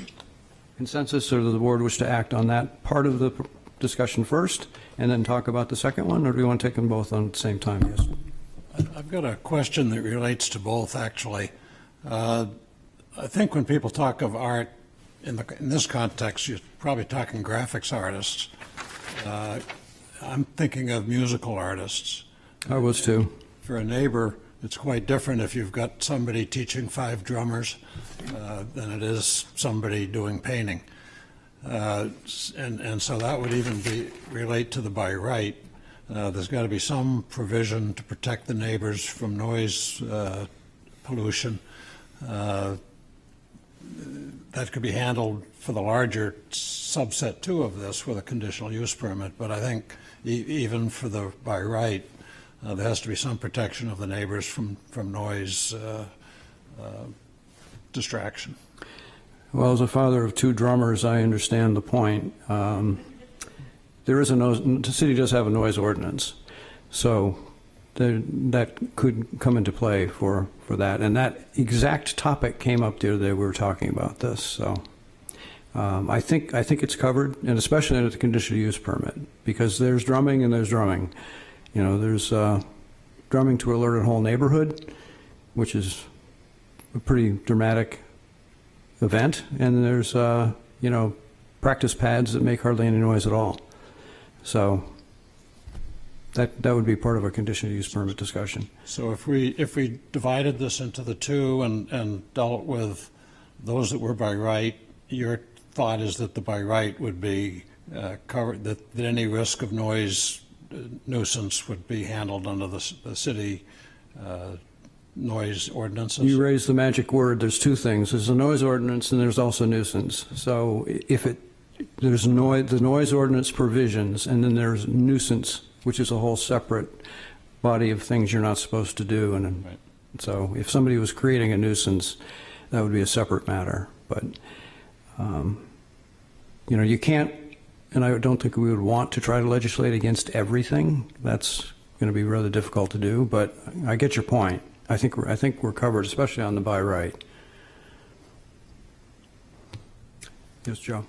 consensus, or does the board wish to act on that part of the discussion first and then talk about the second one, or do we want to take them both on at the same time? Yes. I've got a question that relates to both, actually. I think when people talk of art in this context, you're probably talking graphics artists. I'm thinking of musical artists. I was too. For a neighbor, it's quite different if you've got somebody teaching 5 drummers than it is somebody doing painting. And so that would even relate to the by right. There's got to be some provision to protect the neighbors from noise pollution. That could be handled for the larger subset 2 of this with a conditional use permit, but I think even for the by right, there has to be some protection of the neighbors from noise distraction. Well, as a father of 2 drummers, I understand the point. There is the city does have a noise ordinance, so that could come into play for that. And that exact topic came up the other day. We were talking about this, so I think it's covered, and especially under the conditional use permit, because there's drumming and there's drumming. You know, there's drumming to alert a whole neighborhood, which is a pretty dramatic event, and there's practice pads that make hardly any noise at all. So that would be part of a conditional use permit discussion. So if we divided this into the 2 and dealt with those that were by right, your thought is that the by right would be covered, that any risk of noise nuisance would be handled under the city noise ordinances? You raised the magic word. There's 2 things. There's a noise ordinance and there's also nuisance. So there's the noise ordinance provisions, and then there's nuisance, which is a whole separate body of things you're not supposed to do. And right. So if somebody was creating a nuisance, that would be a separate matter. But, you can't, and I don't think we would want to try to legislate against everything. That's going to be rather difficult to do, but I get your point. I think we're covered, especially on the by right. Yes, Joe.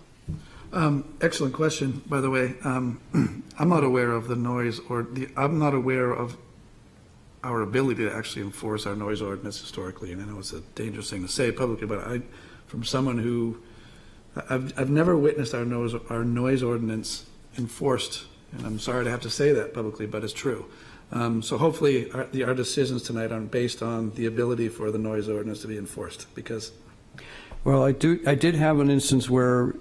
Excellent question, by the way. I'm not aware of the noise, I'm not aware of our ability to actually enforce our noise ordinance historically, and I know it's a dangerous thing to say publicly, but from someone who, I've never witnessed our noise ordinance enforced, and I'm sorry to have to say that publicly, but it's true. So hopefully our decisions tonight aren't based on the ability for the noise ordinance to be enforced, because. Well, I did have an instance where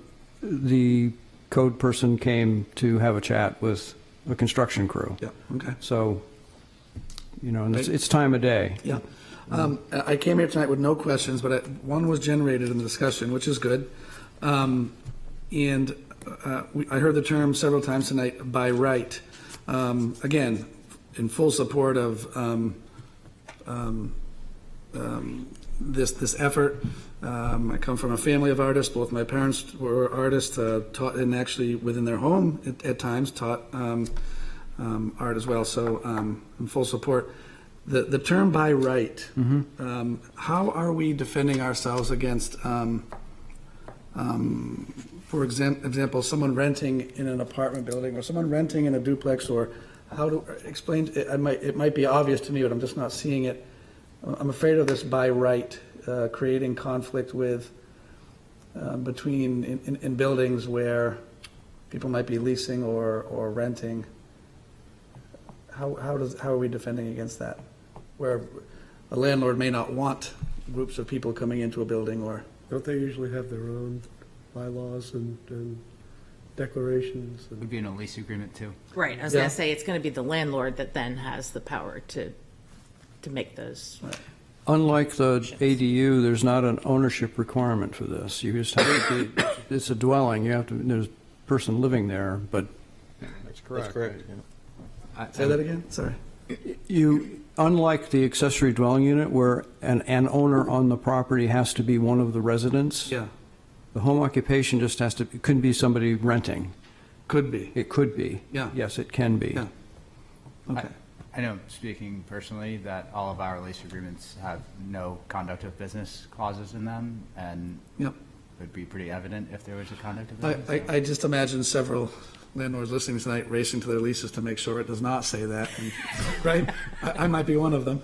the code person came to have a chat with a construction crew. Yeah, okay. So, and it's time of day. Yeah. I came here tonight with no questions, but one was generated in the discussion, which is good. I heard the term several times tonight, by right. Again, in full support of this effort. I come from a family of artists. Both my parents were artists, taught, and actually within their home at times taught art as well. So in full support. The term by right, how are we defending ourselves against, for example, someone renting in an apartment building or someone renting in a duplex, or how to explain, it might be obvious to me, but I'm just not seeing it. I'm afraid of this by right, creating conflict with, between, in buildings where people might be leasing or renting. How are we defending against that? Where a landlord may not want groups of people coming into a building, or. Don't they usually have their own bylaws and declarations? It would be in a lease agreement too. Right, I was going to say, it's going to be the landlord that then has the power to make those. Unlike the ADU, there's not an ownership requirement for this. You just have to be, it's a dwelling, you have to, there's a person living there, but. That's correct. Say that again? Sorry. You, unlike the accessory dwelling unit where an owner on the property has to be one of the residents. Yeah, The home occupation just has to, it couldn't be somebody renting. could be. It could be. Yeah. Yes, it can be. Yeah. Okay. I know, speaking personally, that all of our lease agreements have no conduct of business clauses in them, and Yep. it would be pretty evident if there was a conduct of business. I just imagine several landlords listening tonight racing to their leases to make sure it does not say that, and- right? I might be one of them,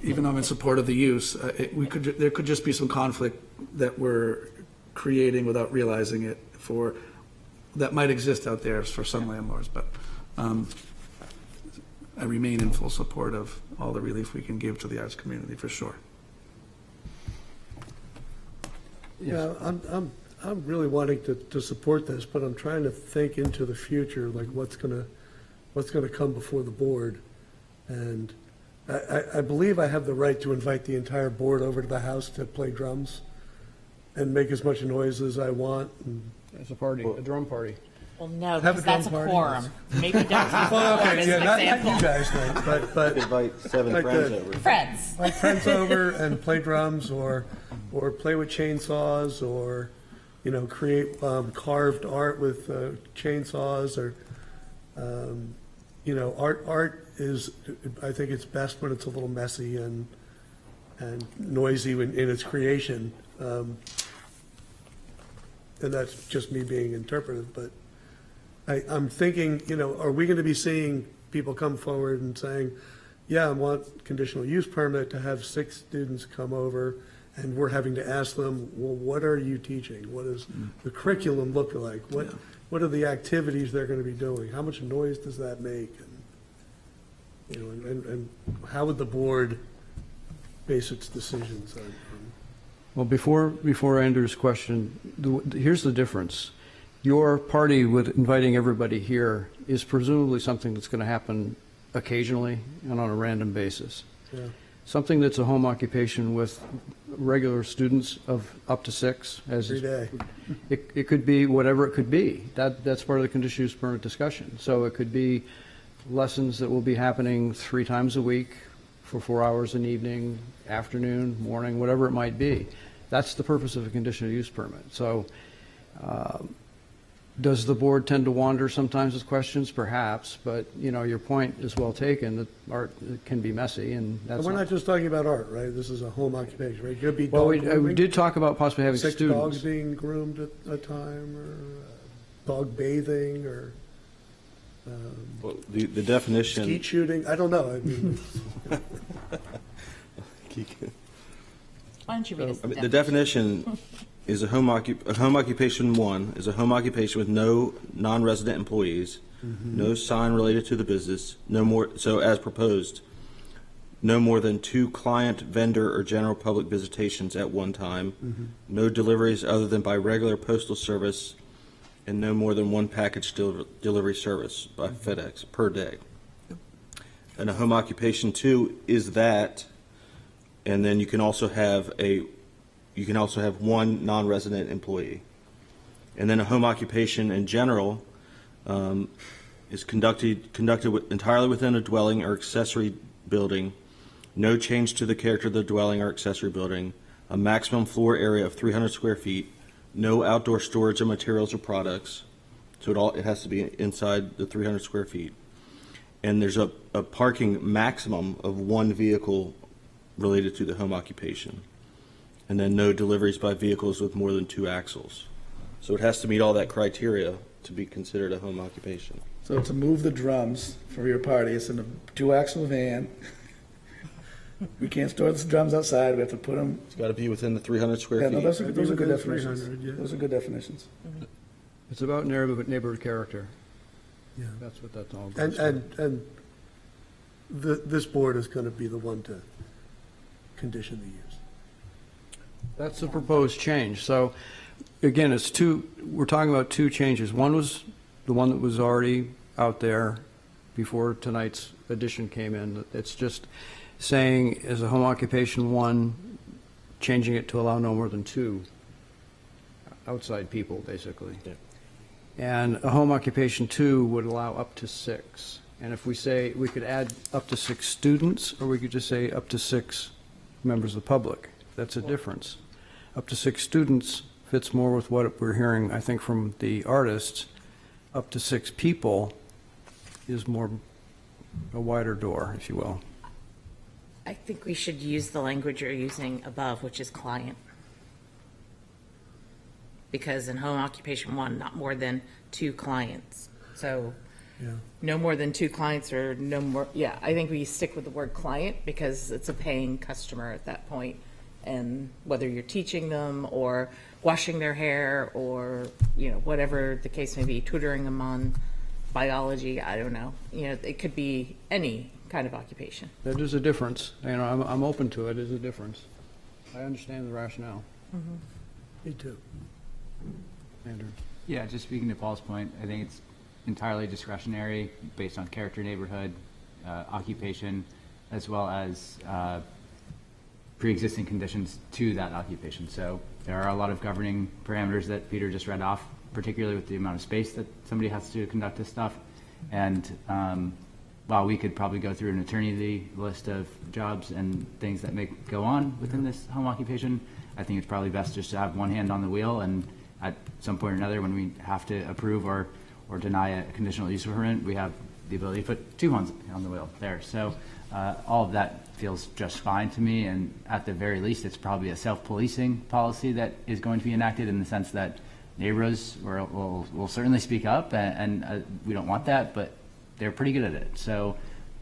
even though I'm in support of the use. There could just be some conflict that we're creating without realizing it that might exist out there for some landlords, but I remain in full support of all the relief we can give to the arts community, for sure. Yeah, I'm really wanting to support this, but I'm trying to think into the future, like what's gonna come before the board. And I believe I have the right to invite the entire board over to the house to play drums and make as much noise as I want. And It's a party, a drum party. Well, no, Have a because that's a drum party, quorum. Maybe don't use the Well, quorum okay, as yeah, an not example. you guys, then, but Invite 7 like friends the- over. Friends. like friends over and play drums or play with chainsaws or, create carved art with chainsaws or, art is, I think it's best when it's a little messy and noisy in its creation. And that's just me being interpretive, but I'm thinking, are we going to be seeing people come forward and saying, yeah, I want conditional use permit to have 6 students come over, and we're having to ask them, well, what are you teaching? What does the curriculum look like? What are the activities they're going to be doing? How much noise does that make? And how would the board base its decisions on? Well, before Andrew's question, here's the difference. Your party with inviting everybody here is presumably something that's going to happen occasionally and on a random basis. Yeah. Something that's a home occupation with regular students of up to 6, as Every day. it could be whatever it could be. That's part of the conditional use permit discussion. So it could be lessons that will be happening 3 times a week for 4 hours an evening, afternoon, morning, whatever it might be. That's the purpose of a conditional use permit. So does the board tend to wander sometimes with questions? Perhaps, but your point is well taken, that art can be messy, and that's And we're not just talking about art, right? This is a home occupation, right? Could be well, dog we grooming, did talk about possibly having 6 students. dogs being groomed at a time, or dog bathing, or Well, the definition. skeet shooting. I don't know. I mean, Why don't you read us The definition is a home occupation 1 is a home occupation with no non-resident employees, no sign related to the business, no more, so as proposed, no more than 2 client, vendor, or general public visitations at one time, no deliveries other than by regular postal service, and no more than 1 package delivery service by FedEx per day. And a home occupation 2 is that, and then you can also have 1 non-resident employee. And then a home occupation in general is conducted entirely within a dwelling or accessory building, no change to the character of the dwelling or accessory building, a maximum floor area of 300 square feet, no outdoor storage of materials or products, so it has to be inside the 300 square feet. And there's a parking maximum of 1 vehicle related to the home occupation. And then no deliveries by vehicles with more than 2 axles. So it has to meet all that criteria to be considered a home occupation. So to move the drums for your party, it's in a 2-axle van. We can't store the drums outside, we have to put them. It's got to be within the 300 square Yeah, feet. no, those are good within definitions. 300, yeah. Those are good definitions. It's about neighborhood character. Yeah. That's what that's all goes to. and this board is going to be the one to condition the use. That's the proposed change. So, again, we're talking about 2 changes. One was the one that was already out there before tonight's addition came in. It's just saying as a home occupation 1, changing it to allow no more than 2 outside people, basically. And a home occupation 2 would allow up to 6. And if we say, we could add up to 6 students, or we could just say up to 6 members of the public. That's a difference. Up to 6 students fits more with what we're hearing, I think, from the artists. Up to 6 people is more a wider door, if you will. I think we should use the language you're using above, which is client. Because in home occupation 1, not more than 2 clients. So no more than 2 clients or no more, I think we stick with the word client because it's a paying customer at that point. And whether you're teaching them or washing their hair or, whatever the case may be, tutoring them on biology, I don't know. It could be any kind of occupation. That is a difference. I'm open to it. There's a difference. I understand the rationale. Me too. Andrew? Yeah, just speaking to Paul's point, I think it's entirely discretionary based on character, neighborhood, occupation, as well as pre-existing conditions to that occupation. So there are a lot of governing parameters that Peter just read off, particularly with the amount of space that somebody has to conduct this stuff. And while we could probably go through an eternity list of jobs and things that may go on within this home occupation, I think it's probably best just to have one hand on the wheel, and at some point or another when we have to approve or deny a conditional use permit, we have the ability to put 2 hands on the wheel there. So all of that feels just fine to me, and at the very least it's probably a self-policing policy that is going to be enacted in the sense that neighbors will certainly speak up, and we don't want that, but they're pretty good at it. So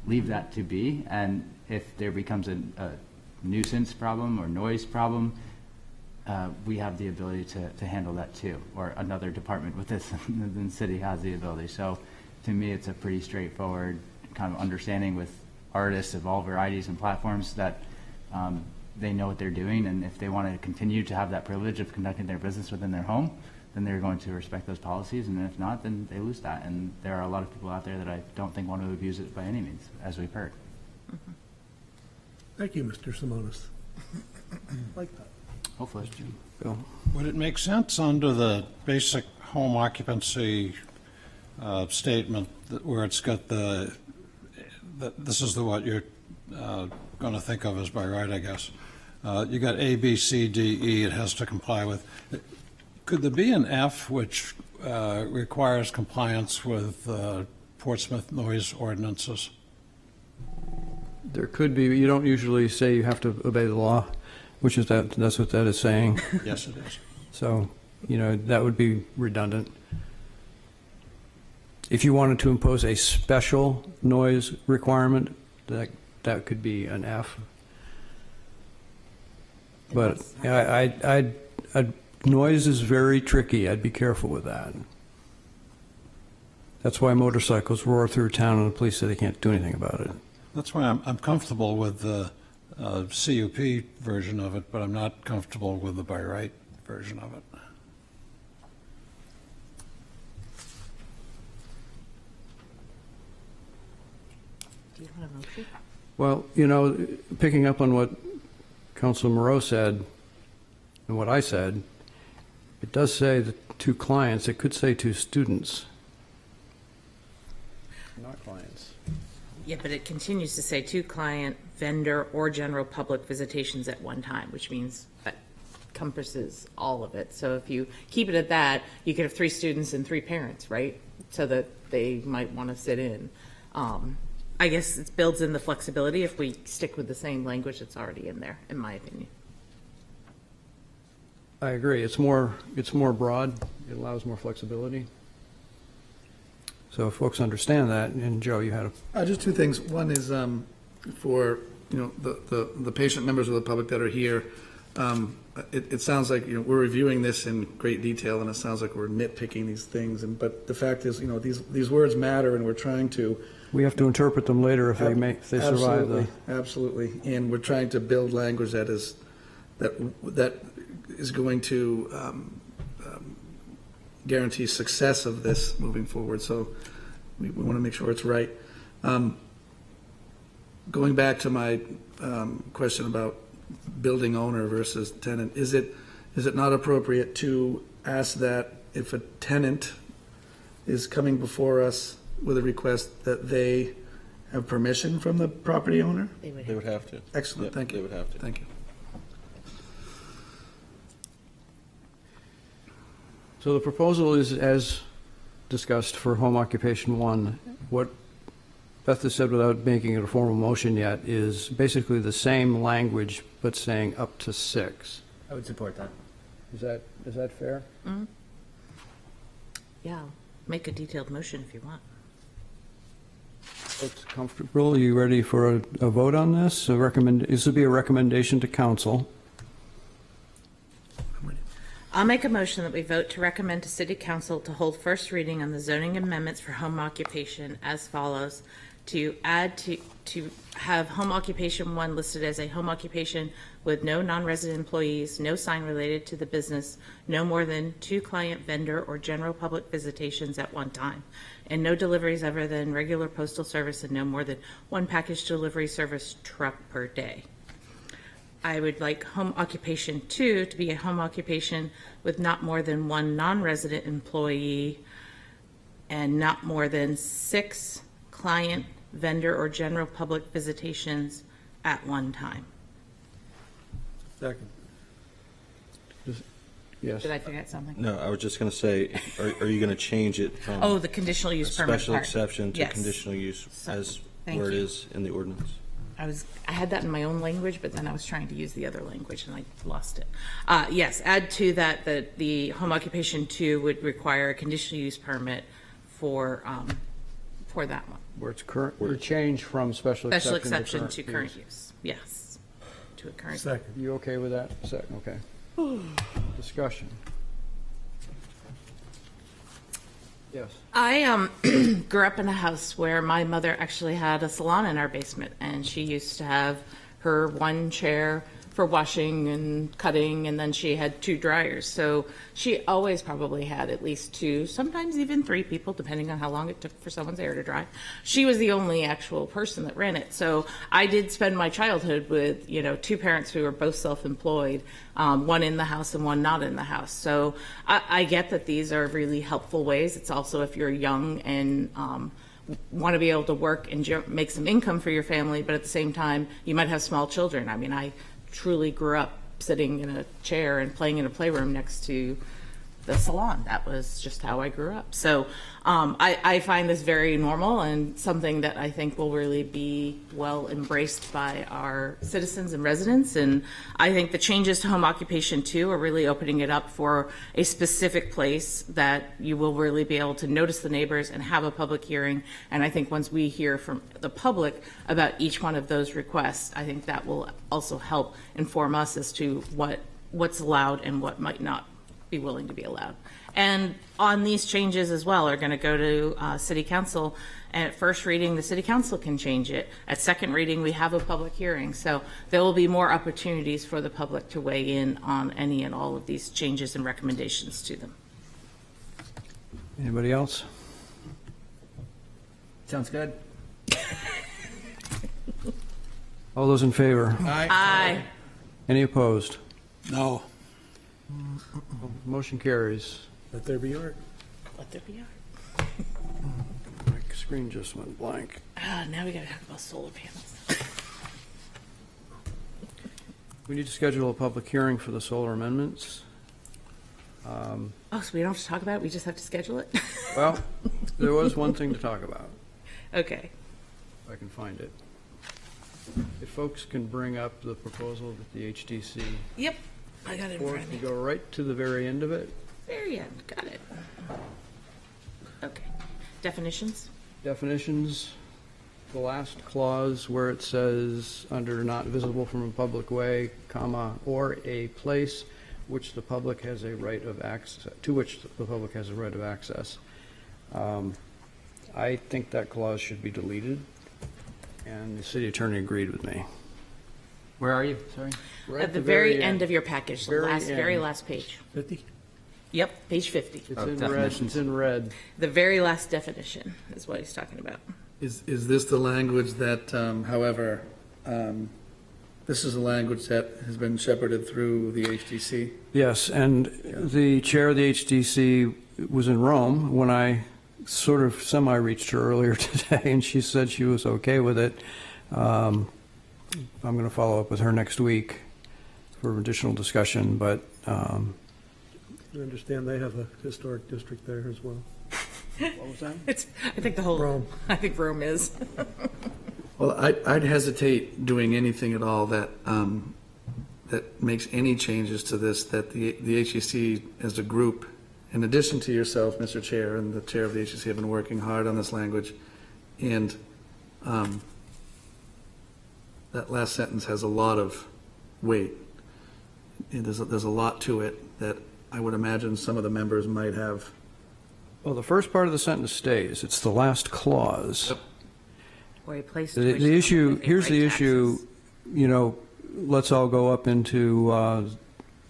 leave that to be, and if there becomes a nuisance problem or noise problem, we have the ability to handle that too, or another department within the city has the ability. So to me, it's a pretty straightforward kind of understanding with artists of all varieties and platforms that they know what they're doing, and if they want to continue to have that privilege of conducting their business within their home, then they're going to respect those policies, and if not, then they lose that. And there are a lot of people out there that I don't think want to abuse it by any means, as we've heard. Thank you, Mr. Simonis. Like that. Hopefully. Bill? Would it make sense under the basic home occupancy statement where it's got this is what you're going to think of as by right, I guess. You got A, B, C, D, E, it has to comply with. Could there be an F which requires compliance with Portsmouth noise ordinances? There could be, but you don't usually say you have to obey the law, which is that's what that is saying. Yes, it is. So, that would be redundant. If you wanted to impose a special noise requirement, that could be an F. But noise is very tricky. I'd be careful with that. That's why motorcycles roar through town and the police say they can't do anything about it. That's why I'm comfortable with the CUP version of it, but I'm not comfortable with the by right version of it. Do you want a motion? Well, picking up on what Councilor Moreau said and what I said, it does say that 2 clients. It could say 2 students, not clients. Yeah, but it continues to say 2 client, vendor, or general public visitations at one time, which means that encompasses all of it. So if you keep it at that, you could have 3 students and 3 parents, right? So that they might want to sit in. I guess it builds in the flexibility if we stick with the same language that's already in there, in my opinion. I agree. It's more broad. It allows more flexibility. So if folks understand that, and Joe, you had Just 2 things. One is for the patient members of the public that are here. It sounds like we're reviewing this in great detail, and it sounds like we're nitpicking these things. But the fact is, these words matter, and we're trying to. We have to interpret them later if they survive. Absolutely, and we're trying to build language that is going to guarantee success of this moving forward. So we want to make sure it's right. Going back to my question about building owner versus tenant, is it not appropriate to ask that if a tenant is coming before us with a request that they have permission from the property owner? They would have to. Excellent, Yep, thank you. They would have to. Thank you. So the proposal is as discussed for home occupation 1. What Beth has said without making it a formal motion yet is basically the same language, but saying up to 6. I would support that. Is that fair? Mhm. Yeah, I'll make a detailed motion if you want. Folks comfortable? Are you ready for a vote on this? This would be a recommendation to council. I'll make a motion that we vote to recommend to City Council to hold first reading on the zoning amendments for home occupation as follows. To add to have home occupation 1 listed as a home occupation with no non-resident employees, no sign related to the business, no more than 2 client, vendor, or general public visitations at one time, and no deliveries other than regular postal service and no more than 1 package delivery service truck per day. I would like home occupation 2 to be a home occupation with not more than 1 non-resident employee and not more than 6 client, vendor, or general public visitations at one time. Second. Yes. Did I forget something? No, I was just going to say, are you going to change it from? Oh, the conditional use a permit special part. exception to Yes. conditional use as Thank where it you. is in the ordinance? I had that in my own language, but then I was trying to use the other language and I lost it. Yes, add to that the home occupation 2 would require a conditional use permit for that one. Where it's current, or change from special exception Special exception to current use. use, yes, to a current. Second. You okay with that? Okay. Discussion. Yes. I grew up in a house where my mother actually had a salon in our basement, and she used to have her 1 chair for washing and cutting, and then she had 2 dryers. So she always probably had at least 2, sometimes even 3 people, depending on how long it took for someone's hair to dry. She was the only actual person that ran it. So I did spend my childhood with, 2 parents who were both self-employed, one in the house and one not in the house. So I get that these are really helpful ways. It's also if you're young and want to be able to work and make some income for your family, but at the same time, you might have small children. I mean, I truly grew up sitting in a chair and playing in a playroom next to the salon. That was just how I grew up. So I find this very normal and something that I think will really be well embraced by our citizens and residents. And I think the changes to home occupation 2 are really opening it up for a specific place that you will really be able to notice the neighbors and have a public hearing. And I think once we hear from the public about each one of those requests, I think that will also help inform us as to what's allowed and what might not be willing to be allowed. And on these changes as well are going to go to City Council. And at first reading, the City Council can change it. At second reading, we have a public hearing. So there will be more opportunities for the public to weigh in on any and all of these changes and recommendations to them. Anybody else? Sounds good. All those in favor? Aye. Any opposed? No. Motion carries. Let there be art. Let there be art. My screen just went blank. Now we got to talk about solar panels. We need to schedule a public hearing for the solar amendments. Oh, so we don't have to talk about it? We just have to schedule it? Well, there was one thing to talk about, Okay. if I can find it. If folks can bring up the proposal that the HTC, Yep. I got it in or front of if me. you go right to the very end of it. Very end. Got it. Okay. Definitions? Definitions, the last clause where it says, under not visible from a public way, comma, or a place which the public has a right of access, to which the public has a right of access. I think that clause should be deleted, and the city attorney agreed with me. Where are you? Sorry. Right At the very end of your package, the very end. last page. 50? Yep, page 50. It's Oh, in red, definitions. it's in red. The very last definition is what he's talking about. Is this the language that, however, this is the language that has been shepherded through the HDC? Yes, and the chair of the HDC was in Rome when I sort of semi-reached her earlier today, and she said she was okay with it. I'm going to follow up with her next week for additional discussion, but I understand they have a historic district there as well. What was that? I think the whole, Rome. I think Rome is. Well, I'd hesitate doing anything at all that, that makes any changes to this, that the HEC as a group, in addition to yourself, Mr. Chair, and the chair of the HEC have been working hard on this language, and that last sentence has a lot of weight. And there's a lot to it that I would imagine some of the members might have. well, the first part of the sentence stays. It's the last clause. Or a place The to which the issue, someone may here's the pay issue, taxes. you know, let's all go up into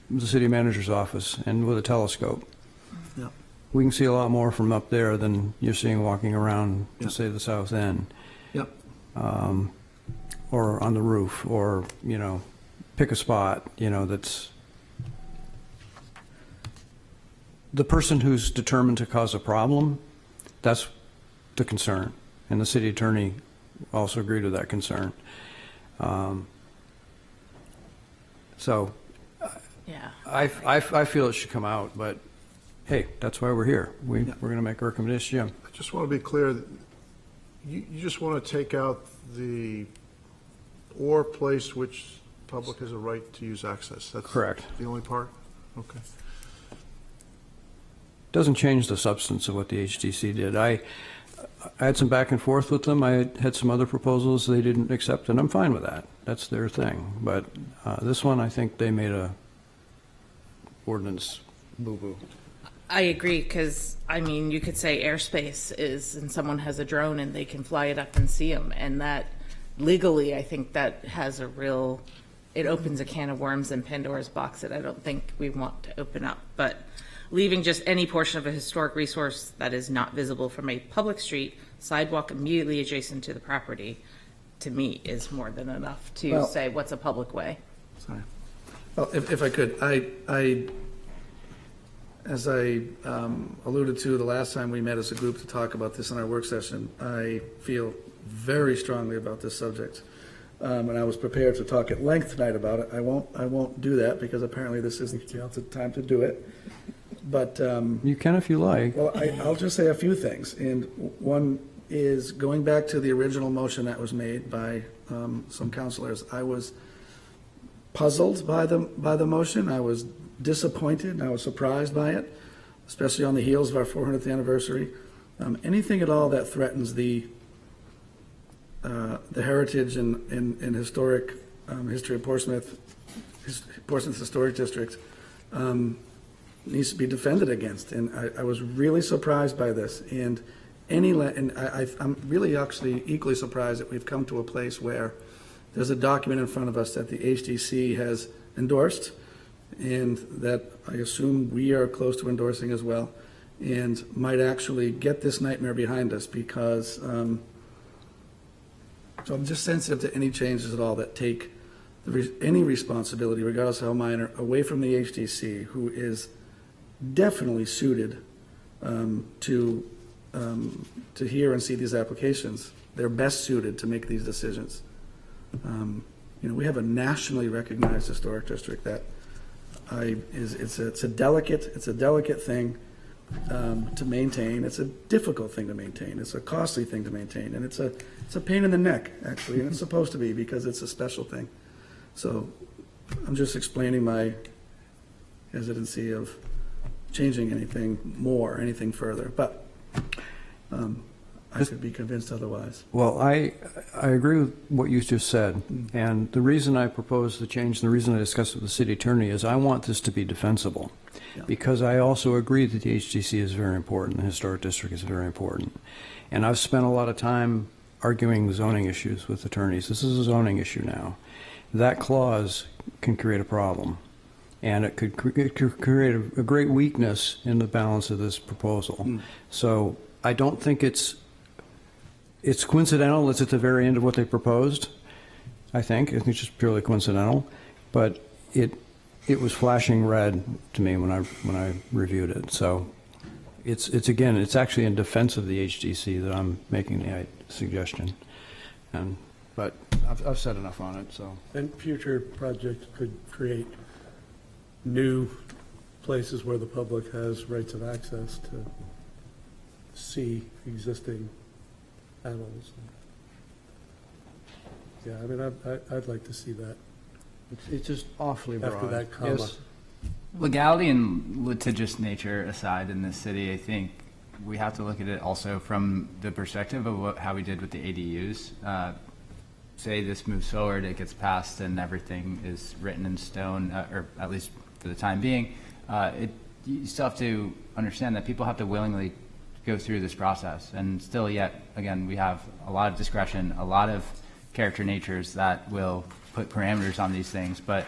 the city manager's office and with a telescope. Yeah. We can see a lot more from up there than you're seeing walking around, Yeah. to say, the south end. Yep. Or on the roof, or, you know, pick a spot, you know, that's the person who's determined to cause a problem, that's the concern. And the city attorney also agreed with that concern. So Yeah. I feel it should come out, but hey, that's why we're here. We're going to make a recommendation. Jim? I just want to be clear, that you just want to take out the "or place which public has a right to use access." That's Correct. the only part? Okay. Doesn't change the substance of what the HDC did. I had some back and forth with them. I had some other proposals they didn't accept, and I'm fine with that. That's their thing. But this one, I think they made a ordinance boo-boo. I agree, because, I mean, you could say airspace is, and someone has a drone and they can fly it up and see them, and that legally, I think that has a real, it opens a can of worms in Pandora's box that I don't think we want to open up. But leaving just any portion of a historic resource that is not visible from a public street, sidewalk immediately adjacent to the property, to me, is more than enough to Well- say what's a public way. Sorry. Well, if I could, as I alluded to the last time we met as a group to talk about this in our work session, I feel very strongly about this subject. And I was prepared to talk at length tonight about it. I won't do that because apparently this isn't the time to do it. But, You can if you like. well, I'll just say a few things. And one is going back to the original motion that was made by some counselors. I was puzzled by the motion. I was disappointed and I was surprised by it, especially on the heels of our 400th anniversary. Anything at all that threatens the heritage and historic history of Portsmouth, Portsmouth Historic District, needs to be defended against. And I was really surprised by this. And I'm really actually equally surprised that we've come to a place where there's a document in front of us that the HDC has endorsed, and that I assume we are close to endorsing as well, and might actually get this nightmare behind us, because, so I'm just sensitive to any changes at all that take any responsibility, regardless of how minor, away from the HDC, who is definitely suited to hear and see these applications. They're best suited to make these decisions. We have a nationally recognized historic district that it's a delicate thing to maintain. It's a difficult thing to maintain. It's a costly thing to maintain, and it's a pain in the neck, actually, and it's supposed to be because it's a special thing. So I'm just explaining my hesitancy of changing anything further, but I could be convinced otherwise. Well, I agree with what you just said, and the reason I proposed the change, and the reason I discussed it with the city attorney, is I want this to be defensible, because I also agree that the HDC is very important, the historic district is very important, and I've spent a lot of time arguing zoning issues with attorneys. This is a zoning issue now. That clause can create a problem, and it could create a great weakness in the balance of this proposal. So I don't think it's it's coincidental, it's at the very end of what they proposed, I think. I think it's just purely coincidental, but it was flashing red to me when I reviewed it. So it's again, it's actually in defense of the HDC that I'm making the suggestion. But I've said enough on it, so. And future projects could create new places where the public has rights of access to see existing animals. Yeah, I mean, I'd like to see that. It's just awfully broad. After that comma. Yes. Legality and litigious nature aside in this city, I think we have to look at it also from the perspective of how we did with the ADUs. Say this moves forward, it gets passed, and everything is written in stone, or at least for the time being. You still have to understand that people have to willingly go through this process, and still yet, again, we have a lot of discretion, a lot of character natures that will put parameters on these things, but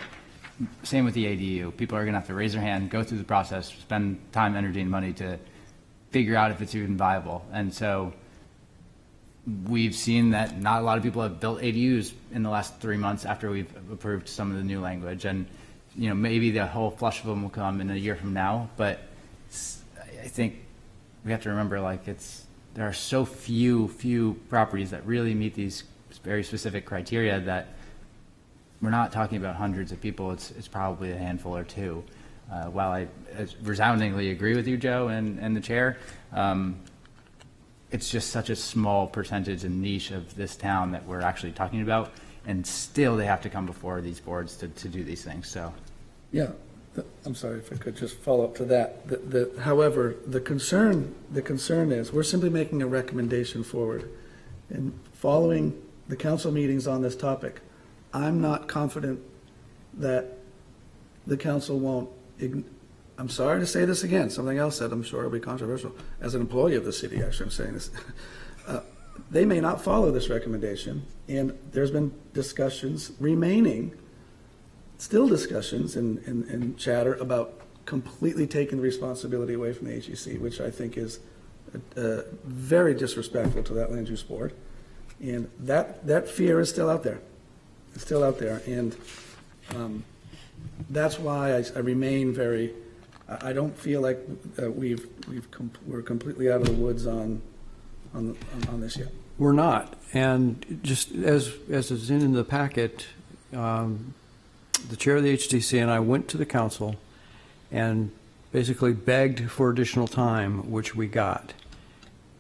same with the ADU. People are going to have to raise their hand, go through the process, spend time, energy, and money to figure out if it's even viable. And so we've seen that not a lot of people have built ADUs in the last 3 months after we've approved some of the new language. And, you know, maybe the whole flush of them will come in a year from now, but I think we have to remember, like, there are so few properties that really meet these very specific criteria that we're not talking about hundreds of people. It's probably a handful or two. While I resoundingly agree with you, Joe, and the chair, it's just such a small percentage and niche of this town that we're actually talking about, and still they have to come before these boards to do these things. So, Yeah, I'm sorry if I could just follow up to that. However, the concern is we're simply making a recommendation forward. And following the council meetings on this topic, I'm not confident that the council won't, I'm sorry to say this again, something else that I'm sure will be controversial. As an employee of the city, actually, I'm saying this. They may not follow this recommendation, and there's been discussions remaining, still discussions and chatter about completely taking the responsibility away from the HEC, which I think is very disrespectful to that land use board. And that fear is still out there. It's still out there. And that's why I remain very, I don't feel like we're completely out of the woods on this yet. We're not. And just as is in the packet, the chair of the HDC and I went to the council and basically begged for additional time, which we got.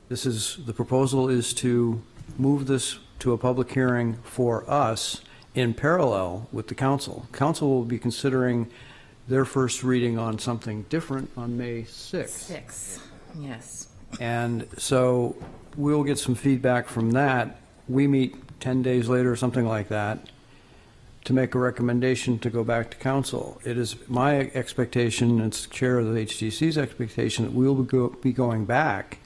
The proposal is to move this to a public hearing for us in parallel with the council. Council will be considering their first reading on something different on May 6th. Yes. And so we'll get some feedback from that. We meet 10 days later or something like that to make a recommendation to go back to council. It is my expectation, and it's chair of the HDC's expectation, that we'll be going back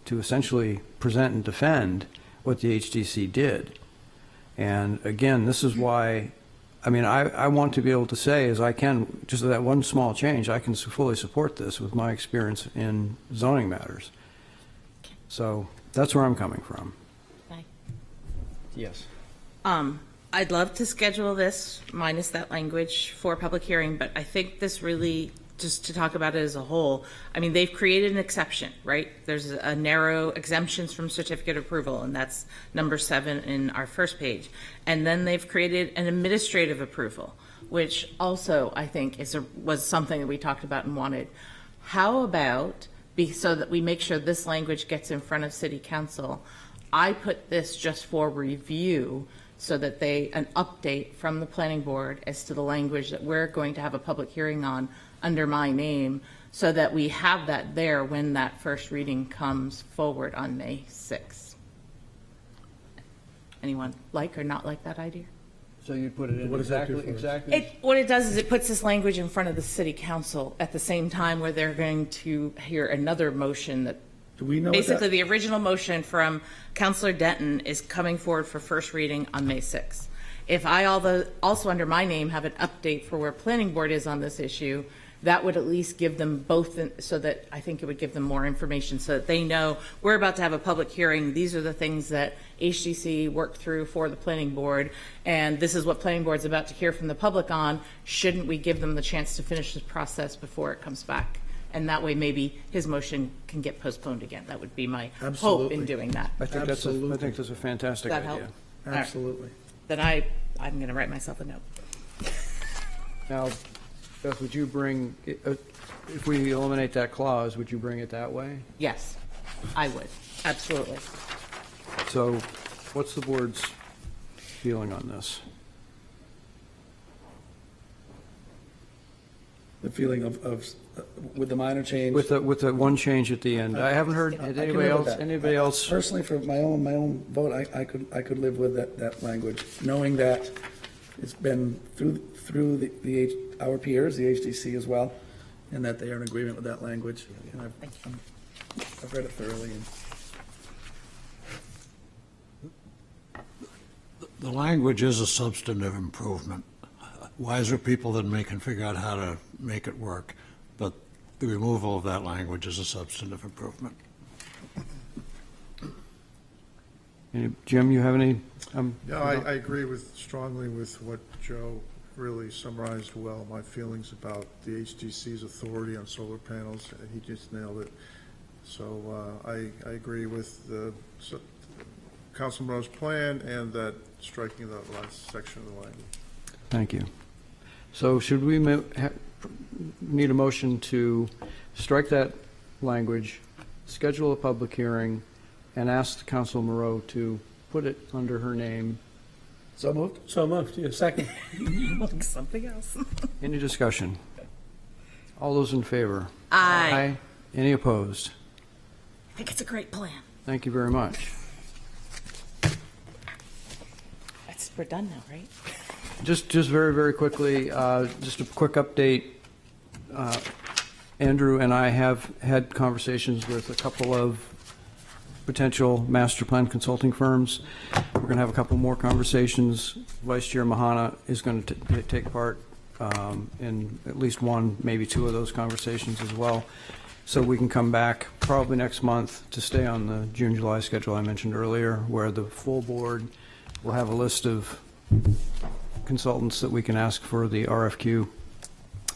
to essentially present and defend what the HDC did. And again, this is why, I mean, I want to be able to say, as I can, just that one small change, I can fully support this with my experience in zoning matters. So that's where I'm coming from. Okay. Yes. I'd love to schedule this, minus that language, for a public hearing, but I think this really, just to talk about it as a whole, I mean, they've created an exception, right? There's a narrow exemptions from certificate of approval, and that's number 7 in our first page. And then they've created an administrative approval, which also I think was something that we talked about and wanted. How about, so that we make sure this language gets in front of City Council, I put this just for review, so that an update from the planning board as to the language that we're going to have a public hearing on under my name, so that we have that there when that first reading comes forward on May 6th. Anyone like or not like that idea? So you put it in What does that do exactly. for us? What it does is it puts this language in front of the City Council at the same time where they're going to hear another motion that Do we know basically the original motion from Councilor Denton is coming forward for first reading on May 6th. If I also under my name have an update for where planning board is on this issue, that would at least give them both, so that I think it would give them more information so that they know we're about to have a public hearing. These are the things that HDC worked through for the planning board, and this is what planning board's about to hear from the public on. Shouldn't we give them the chance to finish this process before it comes back? And that way, maybe his motion can get postponed again. That would be my hope Absolutely. in doing that. I think that's a fantastic Does that idea. help? Absolutely. Then I'm going to write myself a note. Now, Beth, would you bring, if we eliminate that clause, would you bring it that way? Yes, I would. Absolutely. So what's the board's feeling on this? The feeling of with the minor change. With the one change at the end. I haven't heard, I can anybody live with else, that. anybody else? Personally, for my own vote, I could live with that language, knowing that it's been through our peers, the HDC as well, and that they are in agreement with that language. And I've read it thoroughly. The language is a substantive improvement. Wiser people than me can figure out how to make it work, but the removal of that language is a substantive improvement. Jim, you have any? Yeah, I agree strongly with what Joe really summarized well, my feelings about the HDC's authority on solar panels, and he just nailed it. So I agree with the Council Monroe's plan and that striking the last section of the language. Thank you. So should we need a motion to strike that language, schedule a public hearing, and ask Council Moreau to put it under her name? So moved? So moved, yeah, second. Something else. Any discussion? All those in favor? Aye. Any opposed? I think it's a great plan. Thank you very much. We're done now, right? Just very, very quickly, just a quick update. Andrew and I have had conversations with a couple of potential master plan consulting firms. We're going to have a couple more conversations. Vice Chair Mahana is going to take part in at least one, maybe two of those conversations as well. So we can come back probably next month to stay on the June-July schedule I mentioned earlier, where the full board will have a list of consultants that we can ask for the RFQ.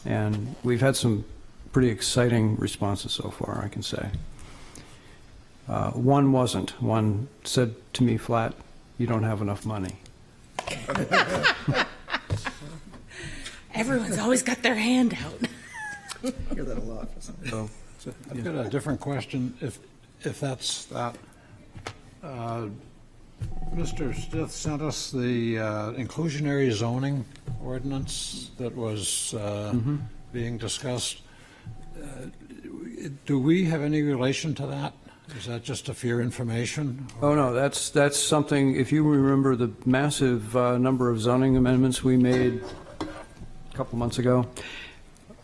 And we've had some pretty exciting responses so far, I can say. One wasn't. One said to me flat, "You don't have enough money." Everyone's always got their hand out. I hear that a lot. So, I've got a different question, if that's that. Mr. Stith sent us the inclusionary zoning ordinance that was being discussed. Do we have any relation to that? Is that just for your information? oh no, that's something, if you remember the massive number of zoning amendments we made a couple months ago,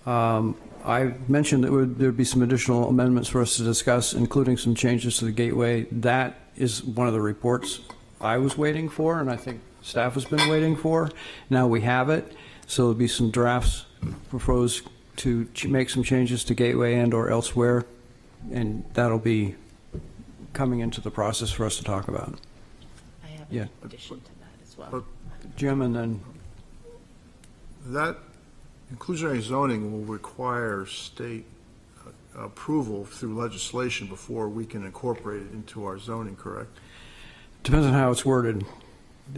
I mentioned that there'd be some additional amendments for us to discuss, including some changes to the gateway. That is one of the reports I was waiting for, and I think staff has been waiting for. Now we have it, so there'll be some drafts proposed to make some changes to gateway and or elsewhere, and that'll be coming into the process for us to talk about. I have Yeah. an addition to that as well. But Jim, and then that inclusionary zoning will require state approval through legislation before we can incorporate it into our zoning, correct? depends on how it's worded.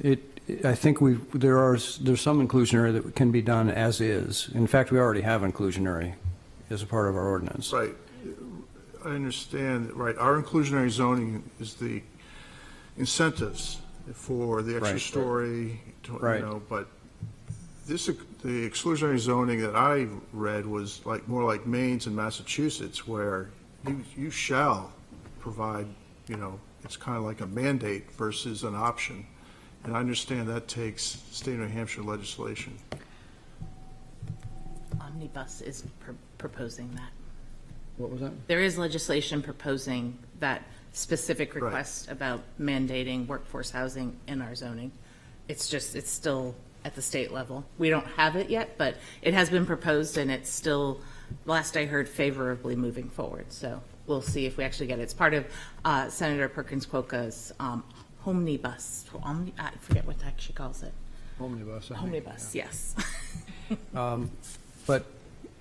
I think there's some inclusionary that can be done as is. In fact, we already have inclusionary as a part of our ordinance. Right. I understand, right. Our inclusionary zoning is the incentives for the extra Right. story, Right. but the exclusionary zoning that I read was more like Maine's and Massachusetts, where you shall provide, it's kind of like a mandate versus an option. And I understand that takes state of New Hampshire legislation. Omnibus is proposing that. What was that? There is legislation proposing that specific request about mandating workforce housing in our zoning. It's still at the state level. We don't have it yet, but it has been proposed, and it's still last I heard, favorably moving forward. So we'll see if we actually get it. It's part of Senator Perkins Coca's omnibus. I forget what the heck she calls it. Omnibus. I think. Omnibus, yes. But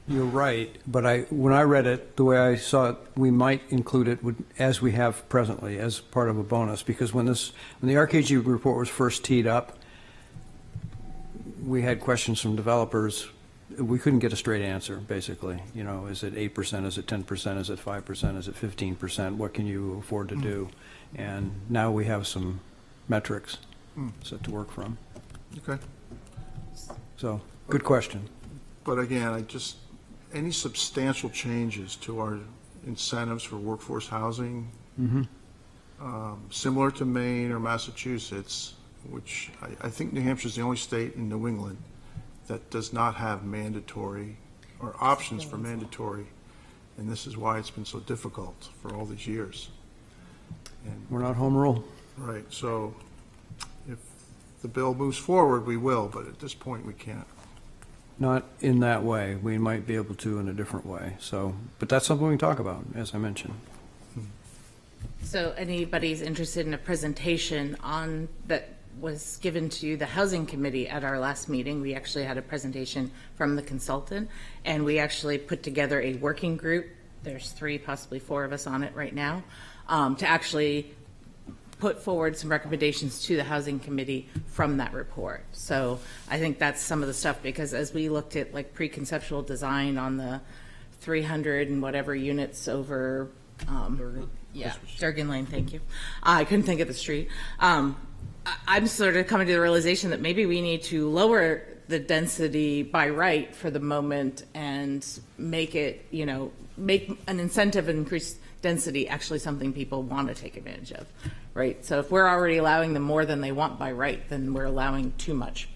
you're right, but when I read it, the way I saw it, we might include it as we have presently, as part of a bonus, because when the RKG report was first teed up, we had questions from developers. We couldn't get a straight answer, basically. You know, is it 8%, is it 10%, is it 5%, is it 15%? What can you afford to do? And now we have some metrics set to work from. Okay. So, good question. But again, any substantial changes to our incentives for workforce housing, similar to Maine or Massachusetts, which I think New Hampshire is the only state in New England that does not have mandatory or options for mandatory, and this is why it's been so difficult for all these years. And, We're not home rule. right, so if the bill moves forward, we will, but at this point, we can't. Not in that way. We might be able to in a different way. So, but that's something we can talk about, as I mentioned. So anybody's interested in a presentation on that was given to the Housing Committee at our last meeting. We actually had a presentation from the consultant, and we actually put together a working group. There's 3, possibly 4 of us on it right now, to actually put forward some recommendations to the Housing Committee from that report. So I think that's some of the stuff, because as we looked at like preconceptual design on the 300 and whatever units over, Durgan Lane, thank you. I couldn't think of the street. I'm sort of coming to the realization that maybe we need to lower the density by right for the moment and make it, make an incentive and increase density actually something people want to take advantage of, right? So if we're already allowing them more than they want by right, then we're allowing too much.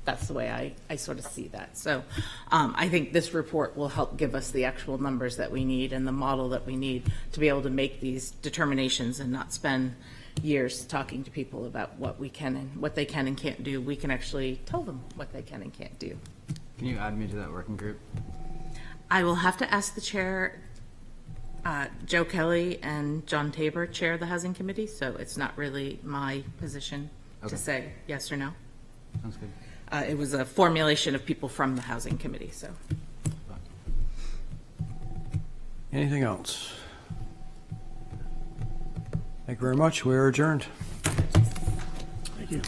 That's the way I sort of see that. So I think this report will help give us the actual numbers that we need and the model that we need to be able to make these determinations and not spend years talking to people about what we can and what they can and can't do. We can actually tell them what they can and can't do. Can you add me to that working group? I will have to ask the chair, Joe Kelly and John Tabor chair the Housing Committee, so it's not really my position to say yes or no. Sounds good. It was a formulation of people from the Housing Committee, so. Anything else? Thank you very much. We are adjourned. Thank you.